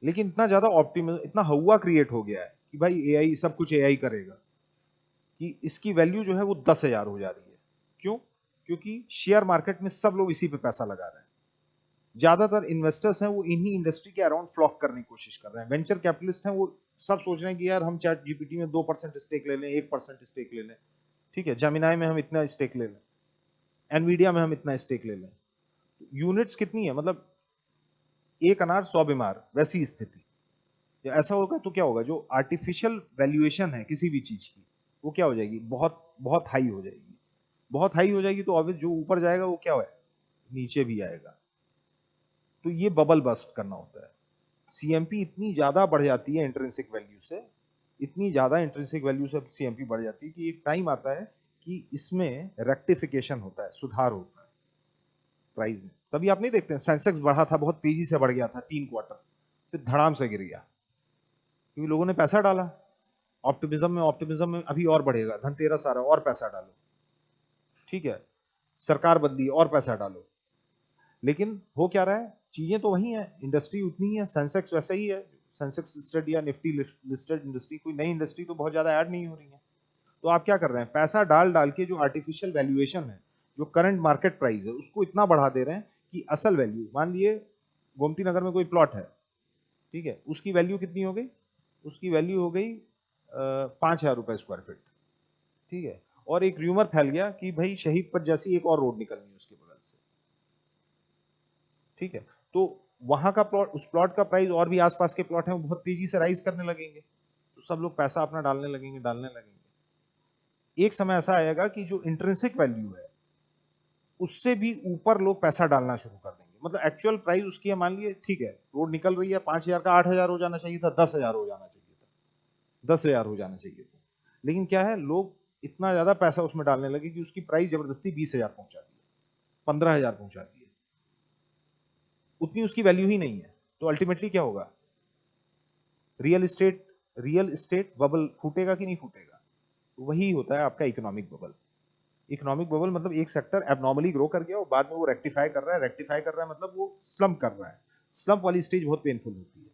S1: लेकिन इतना ज्यादा ऑप्टिमल, इतना हवा क्रिएट हो गया है कि भाई एआई सब कुछ एआई करेगा, कि इसकी वैल्यू जो है वो 10,000 हो जा रही है। क्यों, क्योंकि शेयर मार्केट में सब लोग इसी पे पैसा लगा रहे हैं। ज्यादातर इन्वेस्टर्स हैं वो इन्हीं इंडस्ट्री के अराउंड फ्लॉक करने की कोशिश कर रहे हैं। वेंचर कैपिटलिस्ट हैं, वो सब सोच रहे हैं कि यार हम चैट जीपीटी में 2% स्टेक ले लें, 1% स्टेक ले लें, ठीक है, जेमिनाई में हम इतना स्टेक ले लें, एनवीडिया में हम इतना स्टेक ले लें। यूनिट्स कितनी है, मतलब एक अनार 100 बीमार, वैसी स्थिति। ऐसा होगा तो क्या होगा, जो आर्टिफिशियल वैल्यूएशन है किसी भी चीज की, वो क्या हो जाएगी, बहुत बहुत हाई हो जाएगी। बहुत हाई हो जाएगी तो ऑब्वियस जो ऊपर जाएगा वो क्या है, नीचे भी आएगा। तो ये बबल बस्ट करना होता है। सीएमपी इतनी ज्यादा बढ़ जाती है इंट्रिंसिक वैल्यू से, इतनी ज्यादा इंट्रिंसिक वैल्यू से सीएमपी बढ़ जाती है कि एक टाइम आता है कि इसमें रेक्टिफिकेशन होता है, सुधार होता है प्राइस में। तभी आप नहीं देखते हैं सेंसेक्स बढ़ा था, बहुत तेजी से बढ़ गया था 3 क्वार्टर, फिर धड़ाम से गिर गया, क्योंकि लोगों ने पैसा डाला ऑप्टिमिज्म में। ऑप्टिमिज्म में अभी और बढ़ेगा, धनतेरस आ रहा है और पैसा डालो, ठीक है, सरकार बदली और पैसा डालो। लेकिन हो क्या रहा है, चीजें तो वही है, इंडस्ट्री उतनी ही है, सेंसेक्स वैसा ही है, सेंसेक्स लिस्टेड या निफ्टी लिस्टेड इंडस्ट्री, कोई नई इंडस्ट्री तो बहुत ज्यादा ऐड नहीं हो रही है। तो आप क्या कर रहे हैं, पैसा डाल डाल के जो आर्टिफिशियल वैल्यूएशन है, जो करंट मार्केट प्राइस है, उसको इतना बढ़ा दे रहे हैं कि असल वैल्यू, मान लिए गोमती नगर में कोई प्लॉट है, ठीक है, उसकी वैल्यू कितनी हो गई, उसकी वैल्यू हो गई 5,000 रुपए स्क्वायर फीट, ठीक है। और एक र्यूमर फैल गया कि भाई शहीद पथ जैसी एक और रोड निकलनी है उसके बगल से, ठीक है। तो वहां का प्लॉट, उस प्लॉट का प्राइस और भी आसपास के प्लॉट हैं वो बहुत तेजी से राइज करने लगेंगे, तो सब लोग पैसा अपना डालने लगेंगे, डालने लगेंगे। एक समय ऐसा आएगा कि जो इंट्रिंसिक वैल्यू है उससे भी ऊपर लोग पैसा डालना शुरू कर देंगे। मतलब एक्चुअल प्राइस उसकी है, मान लिए ठीक है रोड निकल रही है 5,000 का, 8,000 हो जाना चाहिए था, 10,000 हो जाना चाहिए था, 10,000 हो जाना चाहिए था। लेकिन क्या है, लोग इतना ज्यादा पैसा उसमें डालने लगे कि उसकी प्राइस जबरदस्ती 20,000 पहुंचा दी है, 15,000 पहुंचा दी है, उतनी उसकी वैल्यू ही नहीं है। तो अल्टीमेटली क्या होगा, real estate real estate bubble फूटेगा कि नहीं फूटेगा? वही होता है आपका इकोनॉमिक बबल। इकोनॉमिक बबल मतलब एक सेक्टर एबनॉर्मली ग्रो कर गया और बाद में वो रेक्टिफाई कर रहा है मतलब वो स्लम्प कर रहा है। स्लम्प वाली स्टेज बहुत पेनफुल होती है।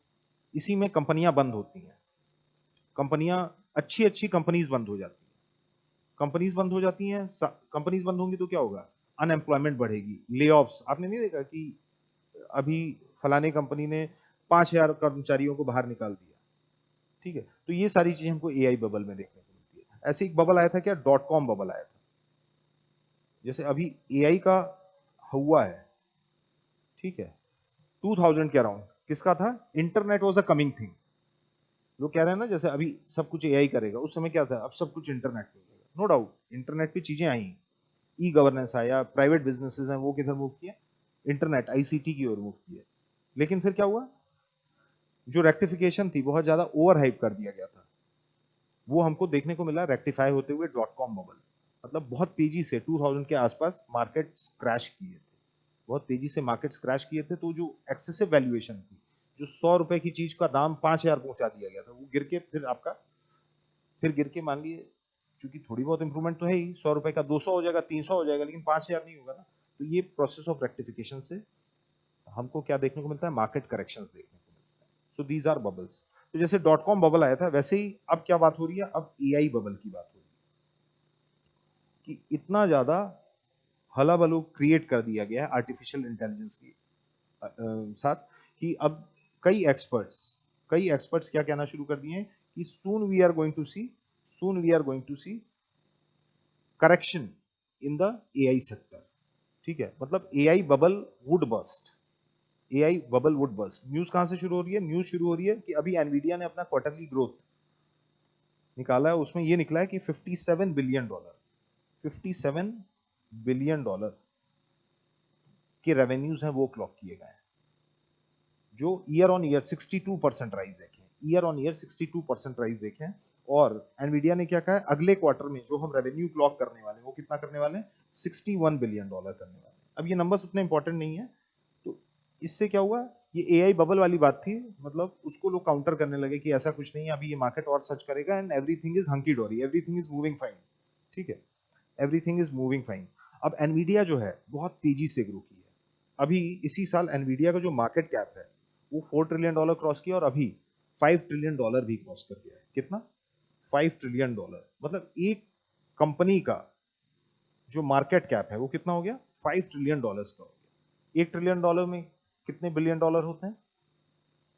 S1: इसी में कंपनियां बंद होती हैं, कंपनियां अच्छी अच्छी कंपनीज बंद हो जाती हैं। कंपनीज बंद हो जाती हैं, कंपनीज बंद होंगी तो क्या होगा? अनएम्प्लॉयमेंट बढ़ेगी, ले ऑफ्स। आपने नहीं देखा कि अभी फलाने कंपनी ने 5,000 कर्मचारियों को बाहर निकाल दिया? ठीक है, तो ये सारी चीजें हमको एआई बबल में देखने को मिलती है। ऐसे एक बबल आया था क्या, डॉट कॉम बबल आया था। जैसे अभी एआई का हुआ है, ठीक है, 2000 के अराउंड किसका था? Internet was a coming thing. लोग कह रहे हैं ना जैसे अभी सब कुछ एआई करेगा, उस समय क्या था? अब सब कुछ इंटरनेट पे हो जाएगा। नो डाउट इंटरनेट पे चीजें आई, ई गवर्नेंस आया, प्राइवेट बिजनेसेस हैं वो किधर मूव किए? इंटरनेट आईसीटी की ओर मूव किए। लेकिन फिर क्या हुआ? जो रेक्टिफिकेशन थी बहुत ज्यादा ओवर हाइप कर दिया गया था, वो हमको देखने को मिला रेक्टिफाई होते हुए डॉट कॉम बबल। मतलब बहुत तेजी से 2000 के आसपास मार्केट क्रैश किए थे, बहुत तेजी से मार्केट्स क्रैश किए थे। तो जो एक्सेसिव वैल्यूएशन थी, जो 100 रुपए की चीज का दाम 5,000 पहुंचा दिया गया था, वो गिर के फिर आपका फिर गिर के मान लिए, क्योंकि थोड़ी बहुत इंप्रूवमेंट तो है ही, 100 रुपए का 200 हो जाएगा, 300 हो जाएगा, लेकिन 5,000 नहीं होगा ना। तो ये प्रोसेस ऑफ रेक्टिफिकेशन से हमको क्या देखने को मिलता है? मार्केट करेक्शंस देखने को मिलता है। So these are bubbles. तो जैसे डॉट कॉम बबल आया था, वैसे ही अब क्या बात हो रही है? अब एआई बबल की बात हो रही है कि इतना ज्यादा हला बलू क्रिएट कर दिया गया है आर्टिफिशियल इंटेलिजेंस की साथ, कि अब कई एक्सपर्ट्स क्या कहना शुरू कर दिए हैं कि soon we are going to see correction in the AI sector. ठीक है, मतलब AI bubble would bust. News कहां से शुरू हो रही है? न्यूज शुरू हो रही है कि अभी एनवीडिया ने अपना क्वार्टरली ग्रोथ निकाला है, उसमें ये निकला है कि $57 बिलियन के रेवेन्यूज हैं वो क्लॉक किए गए हैं, जो ईयर ऑन ईयर 62% राइज देखें, ईयर ऑन ईयर 62% राइज देखें। और एनवीडिया ने क्या कहा है, अगले क्वार्टर में जो हम रेवेन्यू क्लॉक करने वाले हैं वो कितना करने वाले हैं? $61 बिलियन करने वाले हैं। अब ये नंबर्स उतने इंपॉर्टेंट नहीं है। तो इससे क्या हुआ? ये एआई बबल वाली बात थी, मतलब उसको लोग काउंटर करने लगे कि ऐसा कुछ नहीं है, अभी ये मार्केट और सर्च करेगा एंड एवरीथिंग इज हंकी डोरी, एवरीथिंग इज मूविंग फाइन। ठीक है, एवरीथिंग इज मूविंग फाइन। अब एनवीडिया जो है बहुत तेजी से ग्रो की है। अभी इसी साल एनवीडिया का जो मार्केट कैप है वो $4 ट्रिलियन क्रॉस किया, और अभी $5 ट्रिलियन भी क्रॉस कर गया है। कितना? $5 ट्रिलियन। मतलब एक कंपनी का जो मार्केट कैप है वो कितना हो गया? $5 ट्रिलियन का हो गया। $1 ट्रिलियन में कितने बिलियन डॉलर होते हैं?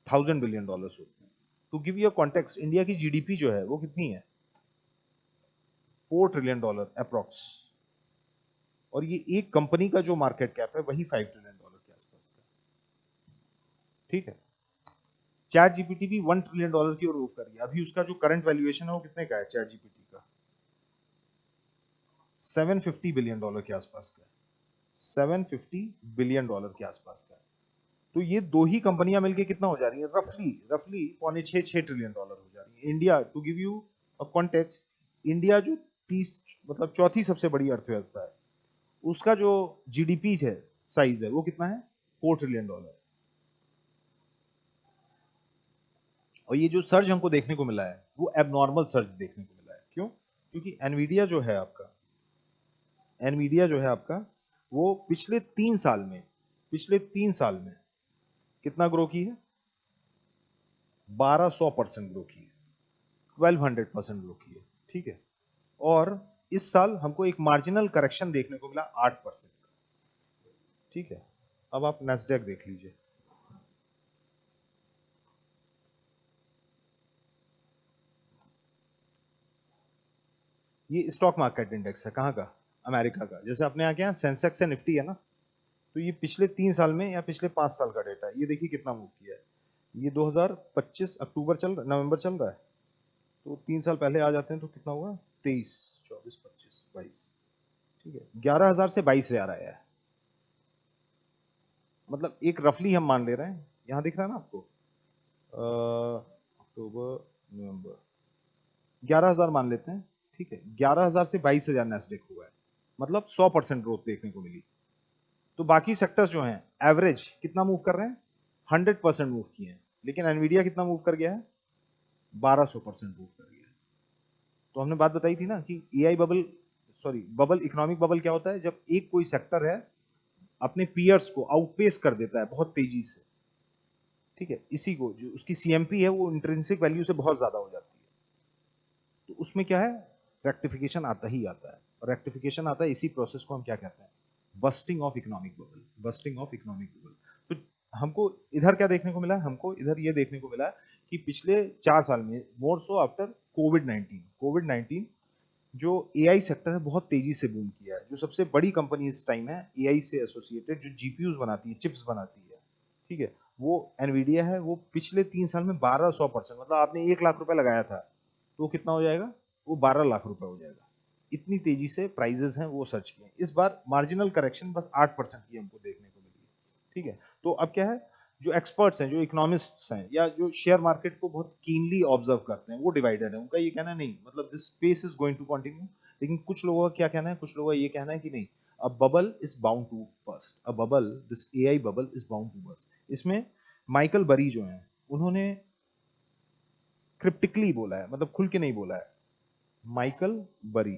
S1: 1,000 बिलियन होते हैं। To give you context, India की जीडीपी जो है वो कितनी है? $4 ट्रिलियन अप्रोक्स। और ये एक कंपनी का जो मार्केट कैप है वही $5 ट्रिलियन के आसपास का। ठीक है, चैट जीपीटी भी $1 ट्रिलियन की ओर मूव कर गया। अभी उसका जो करंट वैल्यूएशन है वो कितने का है चैट जीपीटी का? $750 बिलियन के आसपास का है। $750 बिलियन के आसपास का है। तो ये दो ही कंपनियां मिलके कितना हो जा रही है? रफली रफली $6.6 ट्रिलियन हो जा रही है। India, to give you a context, India जो 30 मतलब चौथी सबसे बड़ी अर्थव्यवस्था है, उसका जो जीडीपी है, साइज है, वो कितना है? $4 ट्रिलियन। और ये जो सर्ज हमको देखने को मिला है वो एबनॉर्मल सर्ज देखने को मिला है। क्यों? क्योंकि एनवीडिया जो है आपका वो पिछले तीन साल में कितना ग्रो की है? 1200% ग्रो की है, 1200% ग्रो की है। ठीक है, और इस साल हमको एक मार्जिनल करेक्शन देखने को मिला 8%। ठीक है, अब आप नेस्डेक देख लीजिए। ये स्टॉक मार्केट इंडेक्स है, कहाँ का? अमेरिका का। जैसे अपने यहाँ क्या सेंसेक्स है, निफ्टी है ना, तो ये पिछले 3 साल में या पिछले 5 साल का डेटा है। ये देखिए कितना मूव किया है। ये 2025 नवंबर चल रहा है, तो 3 साल पहले आ जाते हैं तो कितना हुआ? 23, 24, 25, 22। ठीक है, 11,000 से 22,000 आया है। मतलब एक रफली हम मान ले रहे हैं, यहाँ दिख रहा है ना आपको, अक्टूबर नवंबर, 11,000 मान लेते हैं। ठीक है, 11,000 से 22,000 नेस्डेक हुआ है, मतलब 100% ग्रोथ देखने को मिली। तो बाकी सेक्टर्स जो हैं एवरेज कितना मूव कर रहे हैं? 100% मूव किए हैं। लेकिन एनवीडिया कितना मूव कर गया है? 1200% मूव कर गया। तो हमने बात बताई थी ना कि AI bubble, sorry bubble, economic bubble क्या होता है, जब एक कोई सेक्टर है अपने पीयर्स को आउटपेस कर देता है बहुत तेजी से, ठीक है, इसी को जो उसकी सीएमपी है वो इंट्रिंसिक वैल्यू से बहुत ज्यादा हो जाती है, तो उसमें क्या है, रेक्टिफिकेशन आता ही आता है। और रेक्टिफिकेशन आता है, इसी प्रोसेस को हम क्या कहते हैं, busting of economic bubble, busting of economic bubble. तो हमको इधर क्या देखने को मिला, हमको इधर ये देखने को मिला कि पिछले 4 साल में, मोर सो आफ्टर कोविड 19 जो एआई सेक्टर है बहुत तेजी से बूम किया है। जो सबसे बड़ी कंपनी इस टाइम है एआई से एसोसिएटेड, जो जीपीयूज बनाती है, चिप्स बनाती है, ठीक है, वो एनवीडिया है। वो पिछले 3 साल में 1200%, मतलब आपने 1 लाख रुपए लगाया था तो वो कितना हो जाएगा, वो 12 लाख रुपए हो जाएगा। इतनी तेजी से प्राइजेस हैं वो सर्च किए। इस बार मार्जिनल करेक्शन बस 8% की हमको देखने को मिली है, ठीक है। तो अब क्या है, जो एक्सपर्ट्स हैं, जो इकोनॉमिस्ट्स हैं, या जो शेयर मार्केट को बहुत कीनली ऑब्जर्व करते हैं, वो डिवाइडेड है। उनका ये कहना नहीं, मतलब this space is going to continue. लेकिन कुछ लोगों का क्या कहना है, कुछ लोगों का ये कहना है कि नहीं, a bubble is bound to bust, a bubble, this AI bubble is bound to bust. इसमें माइकल बरी जो हैं, उन्होंने क्रिप्टिकली बोला है, मतलब खुल के नहीं बोला है। माइकल बरी,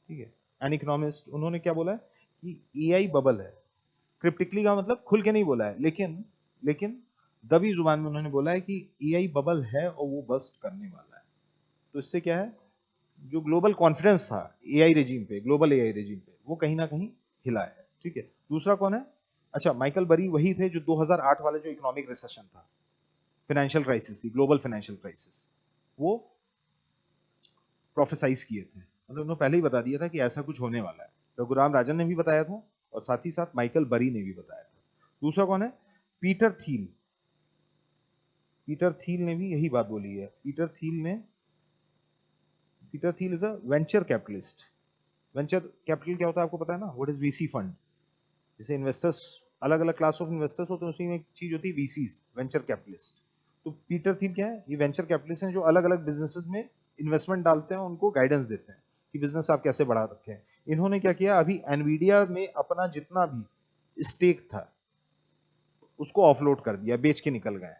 S1: ठीक है, एन इकोनॉमिस्ट, उन्होंने क्या बोला है कि एआई बबल है। क्रिप्टिकली का मतलब खुल के नहीं बोला है, लेकिन दबी जुबान में उन्होंने बोला है कि एआई बबल है और वो बस्ट करने वाला है। तो इससे क्या है, जो ग्लोबल कॉन्फिडेंस था एआई रेजिम पे, ग्लोबल एआई रेजिम पे, वो कहीं ना कहीं हिला है, ठीक है। दूसरा कौन है, अच्छा माइकल बरी वही थे जो 2008 वाले जो इकोनॉमिक रिसेशन था, फाइनेंशियल क्राइसिस थी, ग्लोबल फाइनेंशियल क्राइसिस, वो प्रोफेसाइज किए थे। मतलब उन्होंने पहले ही बता दिया था कि ऐसा कुछ होने वाला है। रघुराम राजन ने भी बताया था और साथ ही साथ माइकल बरी ने भी बताया था। दूसरा कौन है, पीटर थील। पीटर थील ने भी यही बात बोली है। Peter Thiel is a venture capitalist. Venture capital क्या होता है आपको पता है ना, व्हाट इज वीसी फंड। जैसे इन्वेस्टर्स, अलग अलग क्लास ऑफ इन्वेस्टर्स होते हैं, उसी में एक चीज होती है वीसीज, वेंचर कैपिटलिस्ट। तो पीटर थील क्या है, ये वेंचर कैपिटलिस्ट हैं जो अलग अलग बिजनेसेस में इन्वेस्टमेंट डालते हैं, उनको गाइडेंस देते हैं कि बिजनेस आप कैसे बढ़ा रखें। इन्होंने क्या किया, अभी एनवीडिया में अपना जितना भी स्टेक था उसको ऑफलोड कर दिया, बेच के निकल गए,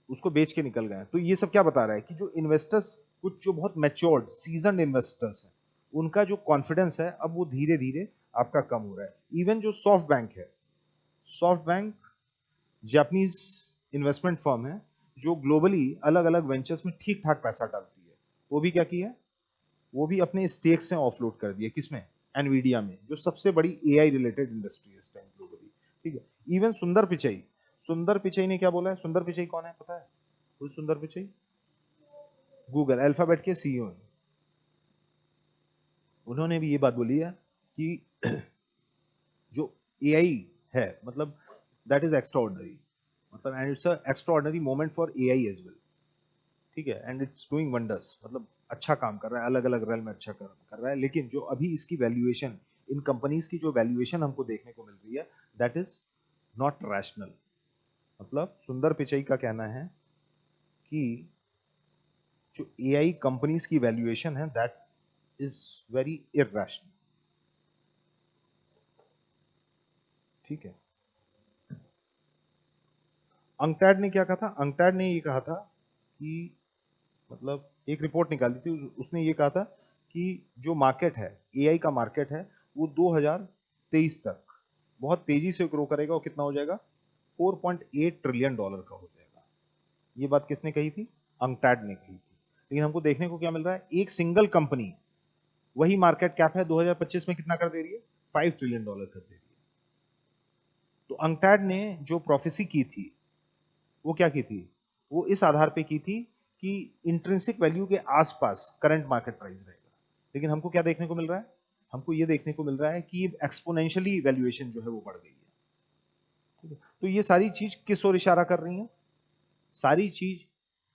S1: उसको बेच के निकल गए। तो ये सब क्या बता रहा है कि जो इन्वेस्टर्स, कुछ जो बहुत मैच्योर्ड सीजनड इन्वेस्टर्स हैं, उनका जो कॉन्फिडेंस है अब वो धीरे धीरे आपका कम हो रहा है। इवन जो सॉफ्ट बैंक है, soft bank Japanese investment firm है जो ग्लोबली अलग अलग वेंचर्स में ठीक ठाक पैसा डालती है, वो भी क्या किया, वो भी अपने स्टेक से ऑफलोड कर दिया। किसमें, एनवीडिया में, जो सबसे बड़ी एआई रिलेटेड इंडस्ट्री है इस टाइम ग्लोबली, ठीक है। इवन सुंदर पिचई ने क्या बोला है, सुंदर पिचई कौन है पता है, कोई सुंदर पिचई, गूगल अल्फाबेट के सीईओ हैं। उन्होंने भी ये बात बोली है कि जो एआई है, मतलब दैट इज एक्स्ट्राऑर्डिनरी, मतलब and it's a extraordinary moment for AI as well, ठीक है, एंड इट्स डूइंग वंडर्स, मतलब अच्छा काम कर रहा है, अलग अलग रेल में अच्छा काम कर रहा है। लेकिन जो अभी इसकी वैल्यूएशन, इन कंपनीज की जो वैल्यूएशन हमको देखने को मिल रही है, दैट इज नॉट रैशनल। मतलब सुंदर पिचई का कहना है कि जो एआई कंपनीज की वैल्यूएशन है दैट इज वेरी इरैशनल, ठीक है। अंकटैड ने क्या कहा था, अंकटैड ने ये कहा था कि, मतलब एक रिपोर्ट निकाली थी, उसने ये कहा था कि जो मार्केट है, एआई का मार्केट है, वो 2023 तक बहुत तेजी से ग्रो करेगा और कितना हो जाएगा, 4.8 ट्रिलियन डॉलर का हो जाएगा। ये बात किसने कही थी, अंकटैड ने कही थी। लेकिन हमको देखने को क्या मिल रहा है, एक सिंगल कंपनी वही मार्केट कैप है 2025 में कितना कर दे रही है, 5 ट्रिलियन डॉलर कर दे रही है। तो अंकटैड ने जो प्रोफेसी की थी वो क्या की थी, वो इस आधार पे की थी कि इंट्रिंसिक वैल्यू के आसपास करंट मार्केट प्राइस रहेगा। लेकिन हमको क्या देखने को मिल रहा है, हमको ये देखने को मिल रहा है कि एक्सपोनेंशियली वैल्यूएशन जो है वो बढ़ गई है, ठीक है। तो ये सारी चीज किस ओर इशारा कर रही है, सारी चीज,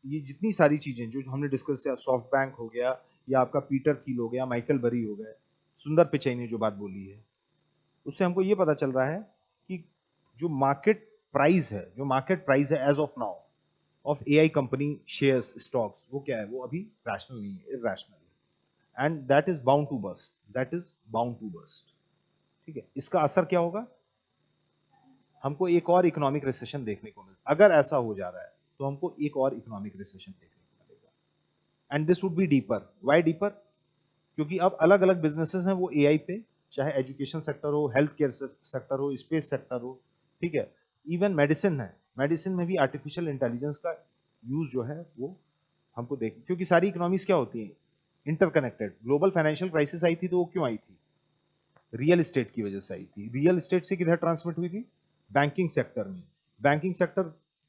S1: ये जितनी सारी चीजें जो हमने डिस्कस किया, सॉफ्ट बैंक हो गया, या आपका पीटर थील हो गया, माइकल बरी हो गए, सुंदर पिचाई ने जो बात बोली है, उससे हमको ये पता चल रहा है कि जो मार्केट प्राइस है as of now of AI company shares stocks, वो क्या है, वो अभी रैशनल नहीं है, इरैशनल है, and that is bound to bust, that is bound to bust, ठीक है। इसका असर क्या होगा, हमको एक और इकोनॉमिक रिसेशन देखने को मिल, अगर ऐसा हो जा रहा है तो हमको एक और इकोनॉमिक रिसेशन देखने को मिलेगा। And this would be deeper. Why deeper? क्योंकि अब अलग अलग बिजनेसेस हैं वो एआई पे, चाहे एजुकेशन सेक्टर हो, हेल्थ केयर सेक्टर हो, स्पेस सेक्टर हो, ठीक है, इवन मेडिसिन है, मेडिसिन में भी आर्टिफिशियल इंटेलिजेंस का यूज जो है वो हमको देख, क्योंकि सारी इकोनॉमीज क्या होती है, इंटरकनेक्टेड। ग्लोबल फाइनेंशियल क्राइसिस आई थी तो वो क्यों आई थी? रियल एस्टेट की वजह से आई थी। रियल एस्टेट से किधर ट्रांसमिट हुई थी? बैंकिंग सेक्टर में। बैंकिंग सेक्टर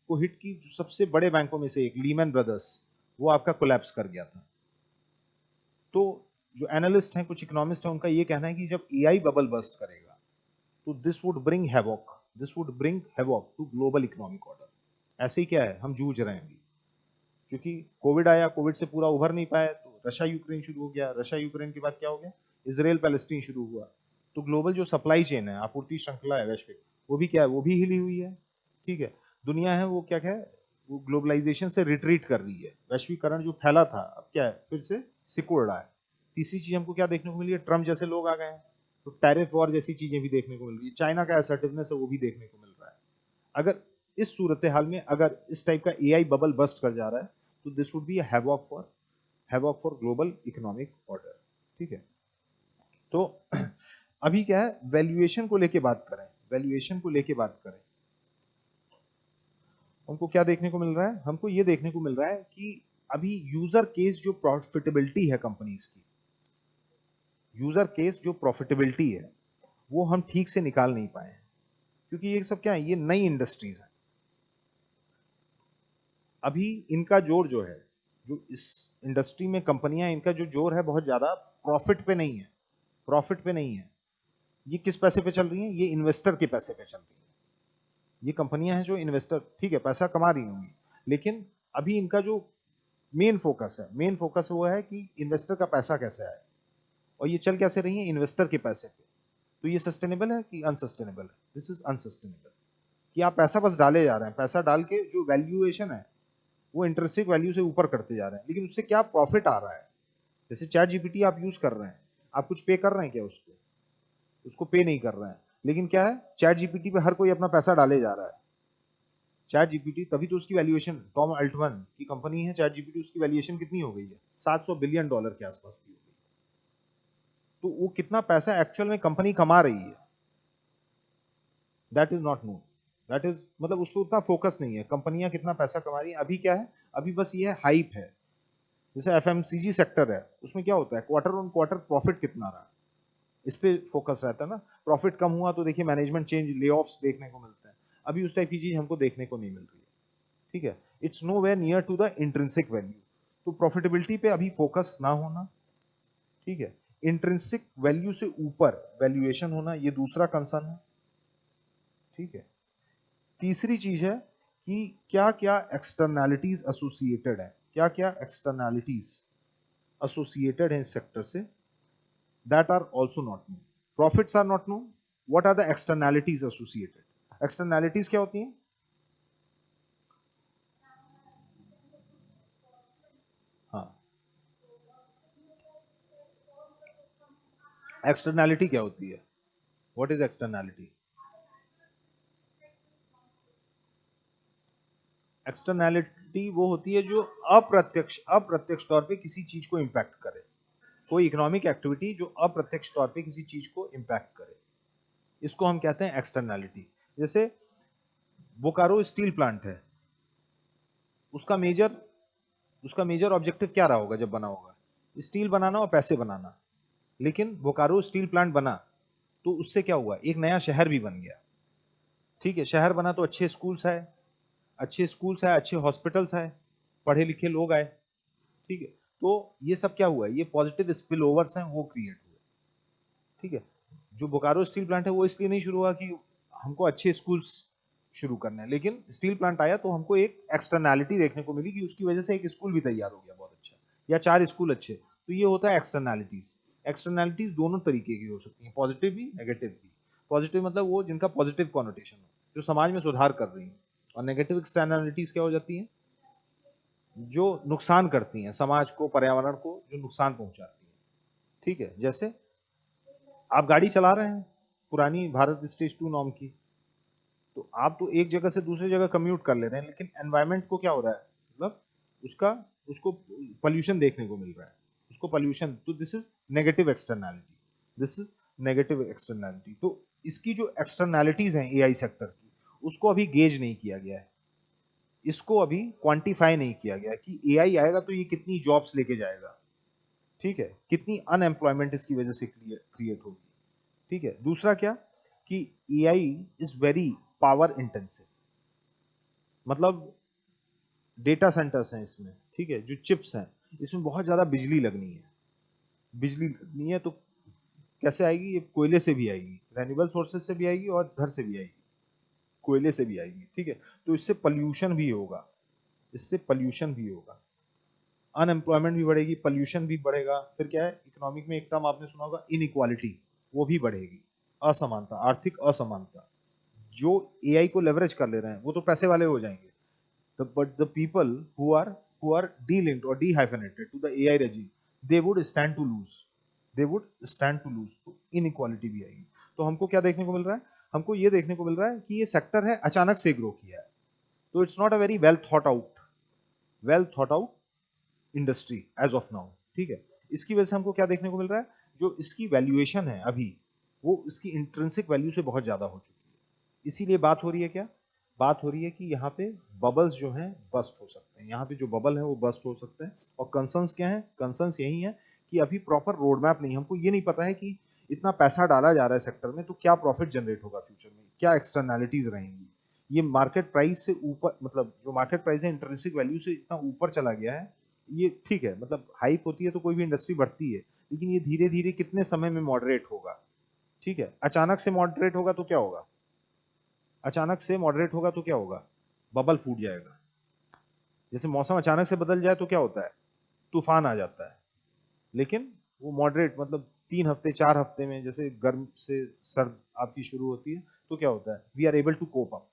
S1: को हिट की, जो सबसे बड़े बैंकों में से एक लीमैन ब्रदर्स, वो आपका कोलैप्स कर गया था। तो जो एनालिस्ट हैं, कुछ इकोनॉमिस्ट हैं, उनका ये कहना है कि जब एआई बबल बर्स्ट करेगा तो this would bring havoc, this would bring havoc to global economic order. ऐसे ही क्या है, हम जूझ रहे हैं अभी, क्योंकि कोविड आया, कोविड से पूरा उभर नहीं पाया, तो रशिया यूक्रेन शुरू हो गया, रशिया यूक्रेन के बाद क्या हो गया, इसराइल पैलेस्टीन शुरू हुआ। तो ग्लोबल जो सप्लाई चेन है, आपूर्ति श्रृंखला है वैश्विक, वो भी क्या है, वो भी हिली हुई है। ठीक है, दुनिया है वो क्या क्या है, वो ग्लोबलाइजेशन से रिट्रीट कर रही है। वैश्वीकरण जो फैला था अब क्या है, फिर से सिकुड़ रहा है। तीसरी चीज हमको क्या देखने को मिली है, ट्रम्प जैसे लोग आ गए हैं, तो टैरिफ वॉर जैसी चीजें भी देखने को मिल रही है, चाइना का असर्टिवनेस है वो भी देखने को मिल रहा है। अगर इस सूरत हाल में अगर इस टाइप का एआई बबल बस्ट कर जा रहा है तो this would be havoc for global economic order. ठीक है, तो अभी क्या है, वैल्यूएशन को लेके बात करें, वैल्यूएशन को लेके बात करें, हमको क्या देखने को मिल रहा है, हमको ये देखने को मिल रहा है कि अभी यूजर केस जो प्रॉफिटेबिलिटी है कंपनीज की, यूजर केस जो प्रॉफिटेबिलिटी है वो हम ठीक से निकाल नहीं पाए हैं, क्योंकि ये सब क्या है, ये नई इंडस्ट्रीज है। अभी इनका जोर जो है, जो इस इंडस्ट्री में कंपनियां, इनका जो जोर है बहुत ज्यादा प्रॉफिट पे नहीं है, प्रॉफिट पे नहीं है। ये किस पैसे पे चल रही हैं, ये इन्वेस्टर के पैसे पे चल रही हैं। ये कंपनियां हैं जो इन्वेस्टर, ठीक है, पैसा कमा रही होंगी, लेकिन अभी इनका जो मेन फोकस है, मेन फोकस वो है कि इन्वेस्टर का पैसा कैसे आए, और ये चल कैसे रही है, इन्वेस्टर के पैसे पे। तो ये सस्टेनेबल है कि अनसस्टेनेबल है? This is unsustainable. कि आप पैसा बस डाले जा रहे हैं, पैसा डाल के जो वैल्यूएशन है वो इंटरेस्टिक वैल्यू से ऊपर करते जा रहे हैं, लेकिन उससे क्या प्रॉफिट आ रहा है? जैसे चैट जीपीटी आप यूज कर रहे हैं, आप कुछ पे कर रहे हैं क्या उसको? उसको पे नहीं कर रहे हैं, लेकिन क्या है, चैट जीपीटी पे हर कोई अपना पैसा डाले जा रहा है। चैट जीपीटी, तभी तो उसकी वैल्यूएशन, टॉम अल्टमन की कंपनी है चैट जीपीटी, उसकी वैल्यूएशन कितनी हो गई है, 700 बिलियन डॉलर के आसपास की हो गई। तो वो कितना पैसा एक्चुअल में कंपनी कमा रही है, that is not known. That is मतलब उस पर उतना फोकस नहीं है, कंपनियां कितना पैसा कमा रही है। अभी क्या है, अभी बस ये हाइप है। जैसे एफएमसीजी सेक्टर है, उसमें क्या होता है, क्वार्टर ऑन क्वार्टर प्रॉफिट कितना रहा, इस पे फोकस रहता है ना। प्रॉफिट कम हुआ तो देखिए मैनेजमेंट चेंज, ले ऑफ्स देखने को मिलते हैं। अभी उस टाइप की चीज हमको देखने को नहीं मिल रही है। ठीक है, it's nowhere near to the intrinsic value. तो प्रॉफिटेबिलिटी पे अभी फोकस ना होना, ठीक है, इंट्रिंसिक वैल्यू से ऊपर वैल्यूएशन होना, ये दूसरा कंसर्न है। ठीक है, तीसरी चीज है कि क्या क्या एक्सटर्नैलिटीज एसोसिएटेड है, क्या क्या एक्सटर्नैलिटीज एसोसिएटेड है इस सेक्टर से, that are also not known. Profits are not known, what are the externalities associated? Externalities क्या होती हैं? हाँ, एक्सटर्नैलिटी क्या होती है, व्हाट इज एक्सटर्नैलिटी? एक्सटर्नैलिटी वो होती है जो अप्रत्यक्ष अप्रत्यक्ष तौर पे किसी चीज को इंपैक्ट करे, कोई इकोनॉमिक एक्टिविटी जो अप्रत्यक्ष तौर पे किसी चीज को इंपैक्ट करे, इसको हम कहते हैं एक्सटर्नैलिटी। जैसे बोकारो स्टील प्लांट है, उसका मेजर उसका मेजर ऑब्जेक्टिव क्या रहा होगा जब बना होगा, स्टील बनाना और पैसे बनाना। लेकिन बोकारो स्टील प्लांट बना तो उससे क्या हुआ, एक नया शहर भी बन गया। ठीक है, शहर बना तो अच्छे स्कूल्स आए, अच्छे स्कूल्स आए, अच्छे हॉस्पिटल्स आए, पढ़े लिखे लोग आए। ठीक है, तो ये सब क्या हुआ, ये पॉजिटिव स्पिल ओवर्स हैं वो क्रिएट हुए। ठीक है, जो बोकारो स्टील प्लांट है वो इसलिए नहीं शुरू हुआ कि हमको अच्छे स्कूल्स शुरू करने हैं, लेकिन स्टील प्लांट आया तो हमको एक एक्सटर्नैलिटी देखने को मिली कि उसकी वजह से एक स्कूल भी तैयार हो गया बहुत अच्छा, या 4 स्कूल अच्छे। तो ये होता है एक्सटर्नैलिटीज। एक्सटर्नैलिटीज दोनों तरीके की हो सकती हैं, पॉजिटिव भी नेगेटिव भी। पॉजिटिव मतलब वो जिनका पॉजिटिव कॉनोटेशन हो, जो समाज में सुधार कर रही हैं, और नेगेटिव एक्सटर्नैलिटीज क्या हो जाती हैं, जो नुकसान करती हैं समाज को, पर्यावरण को, जो नुकसान पहुंचाती हैं। ठीक है, जैसे आप गाड़ी चला रहे हैं पुरानी भारत स्टेज 2 नॉर्म की, तो आप तो एक जगह से दूसरी जगह कम्यूट कर ले रहे हैं, लेकिन एनवायरनमेंट को क्या हो रहा है, मतलब उसका उसको पोल्यूशन देखने को मिल रहा है, उसको पोल्यूशन, तो this is negative externality, this is negative externality. तो इसकी जो एक्सटर्नैलिटीज हैं एआई सेक्टर की, उसको अभी गेज नहीं किया गया है, इसको अभी क्वांटिफाई नहीं किया गया कि एआई आएगा तो ये कितनी जॉब्स लेके जाएगा, ठीक है, कितनी अनएम्प्लॉयमेंट इसकी वजह से क्रिएट होगी, ठीक है। दूसरा क्या, कि AI is very power intensive, मतलब डेटा सेंटर्स हैं इसमें, ठीक है, जो चिप्स हैं इसमें बहुत ज्यादा बिजली लगनी है, बिजली लगनी है, तो कैसे आएगी, ये कोयले से भी आएगी, रेन्यूएबल सोर्सेज से भी आएगी और घर से भी आएगी, कोयले से भी आएगी, ठीक है। तो इससे पॉल्यूशन भी होगा, इससे पॉल्यूशन भी होगा, अनएम्प्लॉयमेंट भी बढ़ेगी, पॉल्यूशन भी बढ़ेगा, फिर क्या है, इकोनॉमिक में एक टर्म आपने सुना होगा इनइक्वालिटी, वो भी बढ़ेगी, असमानता, आर्थिक असमानता। जो एआई को लेवरेज कर ले रहे हैं वो तो पैसे वाले हो जाएंगे, but the people who are de-linked or dehyphenated to the AI regime, they would stand to lose, they would stand to lose, तो inequality भी आएगी। तो हमको क्या देखने को मिल रहा है, हमको ये देखने को मिल रहा है कि ये सेक्टर है अचानक से ग्रो किया है, तो it's not a very well thought out industry as of now, ठीक है। इसकी वजह से हमको क्या देखने को मिल रहा है, जो इसकी वैल्यूएशन है अभी, वो इसकी इंट्रिंसिक वैल्यू से बहुत ज्यादा हो चुकी है, इसीलिए बात हो रही है क्या, बात हो रही है कि यहाँ पे बबल्स जो हैं बस्ट हो सकते हैं, यहाँ पे जो बबल है वो बस्ट हो सकते हैं। और कंसर्न्स क्या है, कंसर्न्स यही है कि अभी प्रॉपर रोड मैप नहीं, हमको ये नहीं पता है कि इतना पैसा डाला जा रहा है सेक्टर में तो क्या प्रॉफिट जनरेट होगा फ्यूचर में, क्या एक्सटर्नैलिटीज रहेंगी, ये मार्केट प्राइस से ऊपर, मतलब जो मार्केट प्राइस है इंट्रिंसिक वैल्यू से इतना ऊपर चला गया है, ये ठीक है, मतलब हाइप होती है तो कोई भी इंडस्ट्री बढ़ती है, लेकिन ये धीरे धीरे कितने समय में मॉडरेट होगा, ठीक है। अचानक से मॉडरेट होगा तो क्या होगा, अचानक से मॉडरेट होगा तो क्या होगा, बबल फूट जाएगा। जैसे मौसम अचानक से बदल जाए तो क्या होता है, तूफान आ जाता है, लेकिन वो मॉडरेट, मतलब 3 हफ्ते 4 हफ्ते में, जैसे गर्म से सर्द आपकी शुरू होती है तो क्या होता है, we are able to cope up,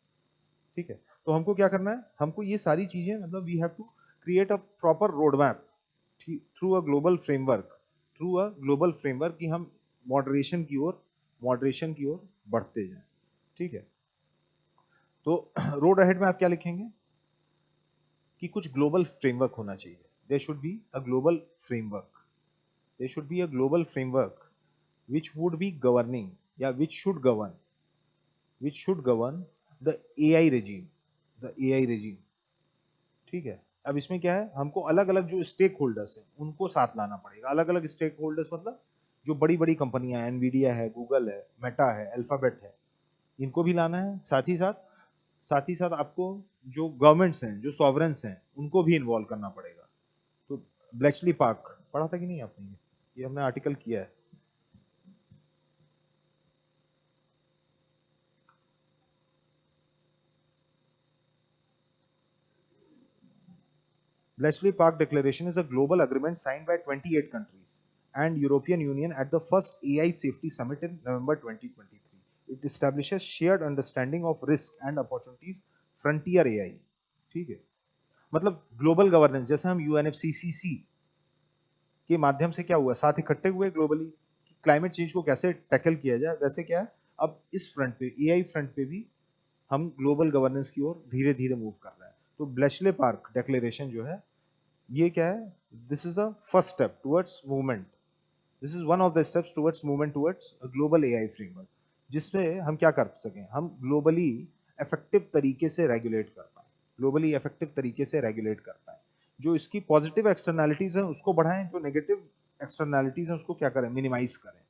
S1: ठीक है। तो हमको क्या करना है, हमको ये सारी चीजें, मतलब we have to create a proper road map through a global framework, through a global framework, कि हम मॉडरेशन की ओर, मॉडरेशन की ओर बढ़ते जाएं, ठीक है। तो रोड अहेड में आप क्या लिखेंगे, कि कुछ ग्लोबल फ्रेमवर्क होना चाहिए, there should be a global framework, there should be a global framework which would be governing, या which should govern the AI regime, the AI regime, ठीक है। अब इसमें क्या है, हमको अलग अलग जो स्टेक होल्डर्स हैं उनको साथ लाना पड़ेगा, अलग अलग स्टेक होल्डर्स, मतलब जो बड़ी बड़ी कंपनियां, एनवीडिया है, गूगल है, मेटा है, अल्फाबेट है, इनको भी लाना है, साथ ही साथ आपको जो गवर्नमेंट्स हैं, जो सॉवरेंस हैं, उनको भी इन्वॉल्व करना पड़ेगा। तो ब्लेचली पार्क पढ़ा था कि नहीं आपने, ये हमने आर्टिकल किया है। Bletchley Park Declaration is a global agreement signed by 28 countries and European Union at the first AI Safety Summit in November 2023. It establishes shared understanding of risk and opportunities, frontier AI, ठीक है। मतलब ग्लोबल गवर्नेंस, जैसे हम यूएनएफसीसीसी के माध्यम से क्या हुआ, साथ इकट्ठे हुए ग्लोबली, क्लाइमेट चेंज को कैसे टैकल किया जाए, वैसे क्या है, अब इस फ्रंट पे, एआई फ्रंट पे भी हम ग्लोबल गवर्नेंस की ओर धीरे धीरे मूव कर रहे हैं। तो ब्लेचले पार्क डेक्लेरेशन जो है, ये क्या है, this is a first step towards movement, this is one of the steps towards movement towards global AI framework, जिसमें हम क्या कर सकें, हम ग्लोबली इफेक्टिव तरीके से रेगुलेट कर पाए, ग्लोबली इफेक्टिव तरीके से रेगुलेट कर पाए, जो इसकी पॉजिटिव एक्सटर्नैलिटीज हैं उसको बढ़ाएं, जो नेगेटिव एक्सटर्नैलिटीज हैं उसको क्या करें, मिनिमाइज करें,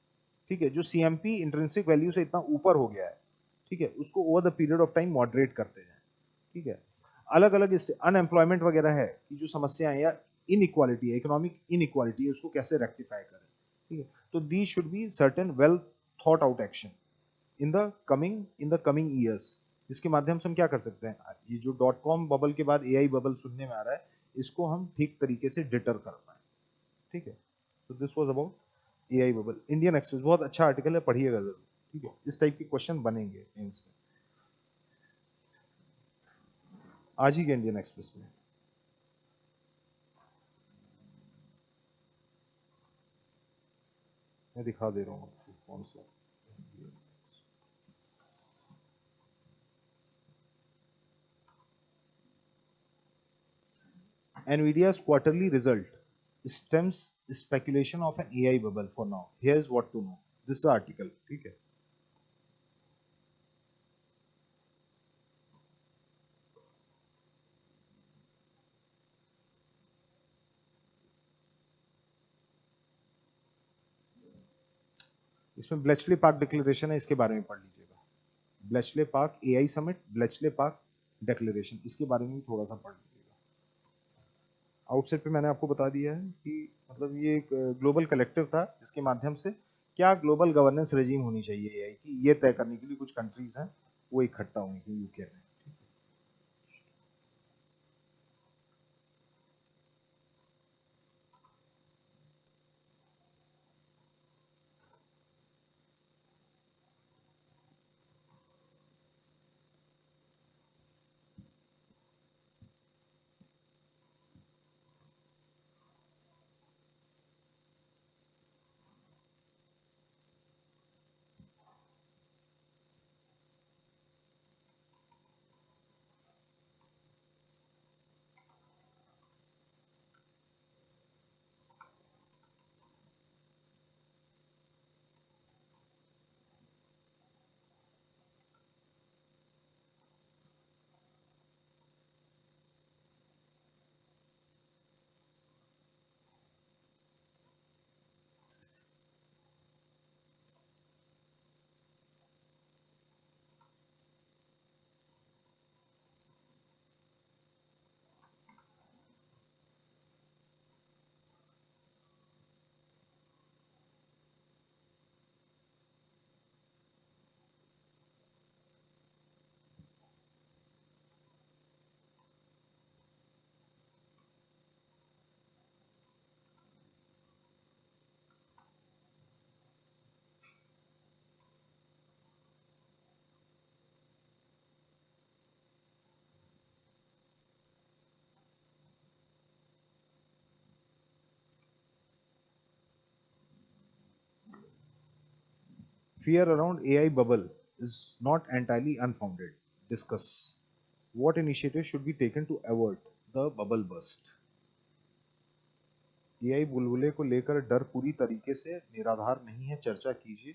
S1: ठीक है। जो सीएमपी इंट्रिंसिक वैल्यू से इतना ऊपर हो गया है, ठीक है, उसको over the period of time moderate करते जाएं, ठीक है। अलग अलग अनएम्प्लॉयमेंट वगैरह है कि जो समस्याएं या इनइक्वालिटी है, इकोनॉमिक इनइक्वालिटी है, उसको कैसे रेक्टिफाई करें, ठीक है। तो they should be certain well thought out action in the coming years, जिसके माध्यम से हम क्या कर सकते हैं, ये जो डॉट कॉम बबल के बाद एआई बबल सुनने में आ रहा है, इसको हम ठीक तरीके से डिटर कर पाए, ठीक है। तो this was about AI bubble. Indian express बहुत अच्छा आर्टिकल है, पढ़िएगा जरूर, ठीक है, इस टाइप के क्वेश्चन बनेंगे मेंस में। आज ही के इंडियन एक्सप्रेस में मैं दिखा दे रहा हूँ आपको कौन सा। NVIDIA's quarterly result stems speculation of an AI bubble for now. Here's what to know. This is the article. ठीक है. इसमें ब्लेचले पार्क डिक्लेरेशन है, इसके बारे में पढ़ लीजिएगा. Bletchley park AI summit, Bletchley park declaration, इसके बारे में भी थोड़ा सा पढ़ लीजिएगा. आउटसेट पे मैंने आपको बता दिया है कि मतलब ये एक ग्लोबल कलेक्टिव था जिसके माध्यम से क्या ग्लोबल गवर्नेंस रेजिम होनी चाहिए एआई की, ये तय करने के लिए कुछ कंट्रीज हैं वो इकट्ठा होंगी यूके में. Fear around AI bubble is not entirely unfounded. Discuss what initiatives should be taken to avert the bubble burst. AI बुलबुले को लेकर डर पूरी तरीके से निराधार नहीं है. चर्चा कीजिए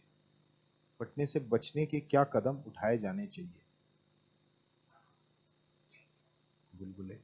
S1: फटने से बचने के क्या कदम उठाए जाने चाहिए. बुलबुले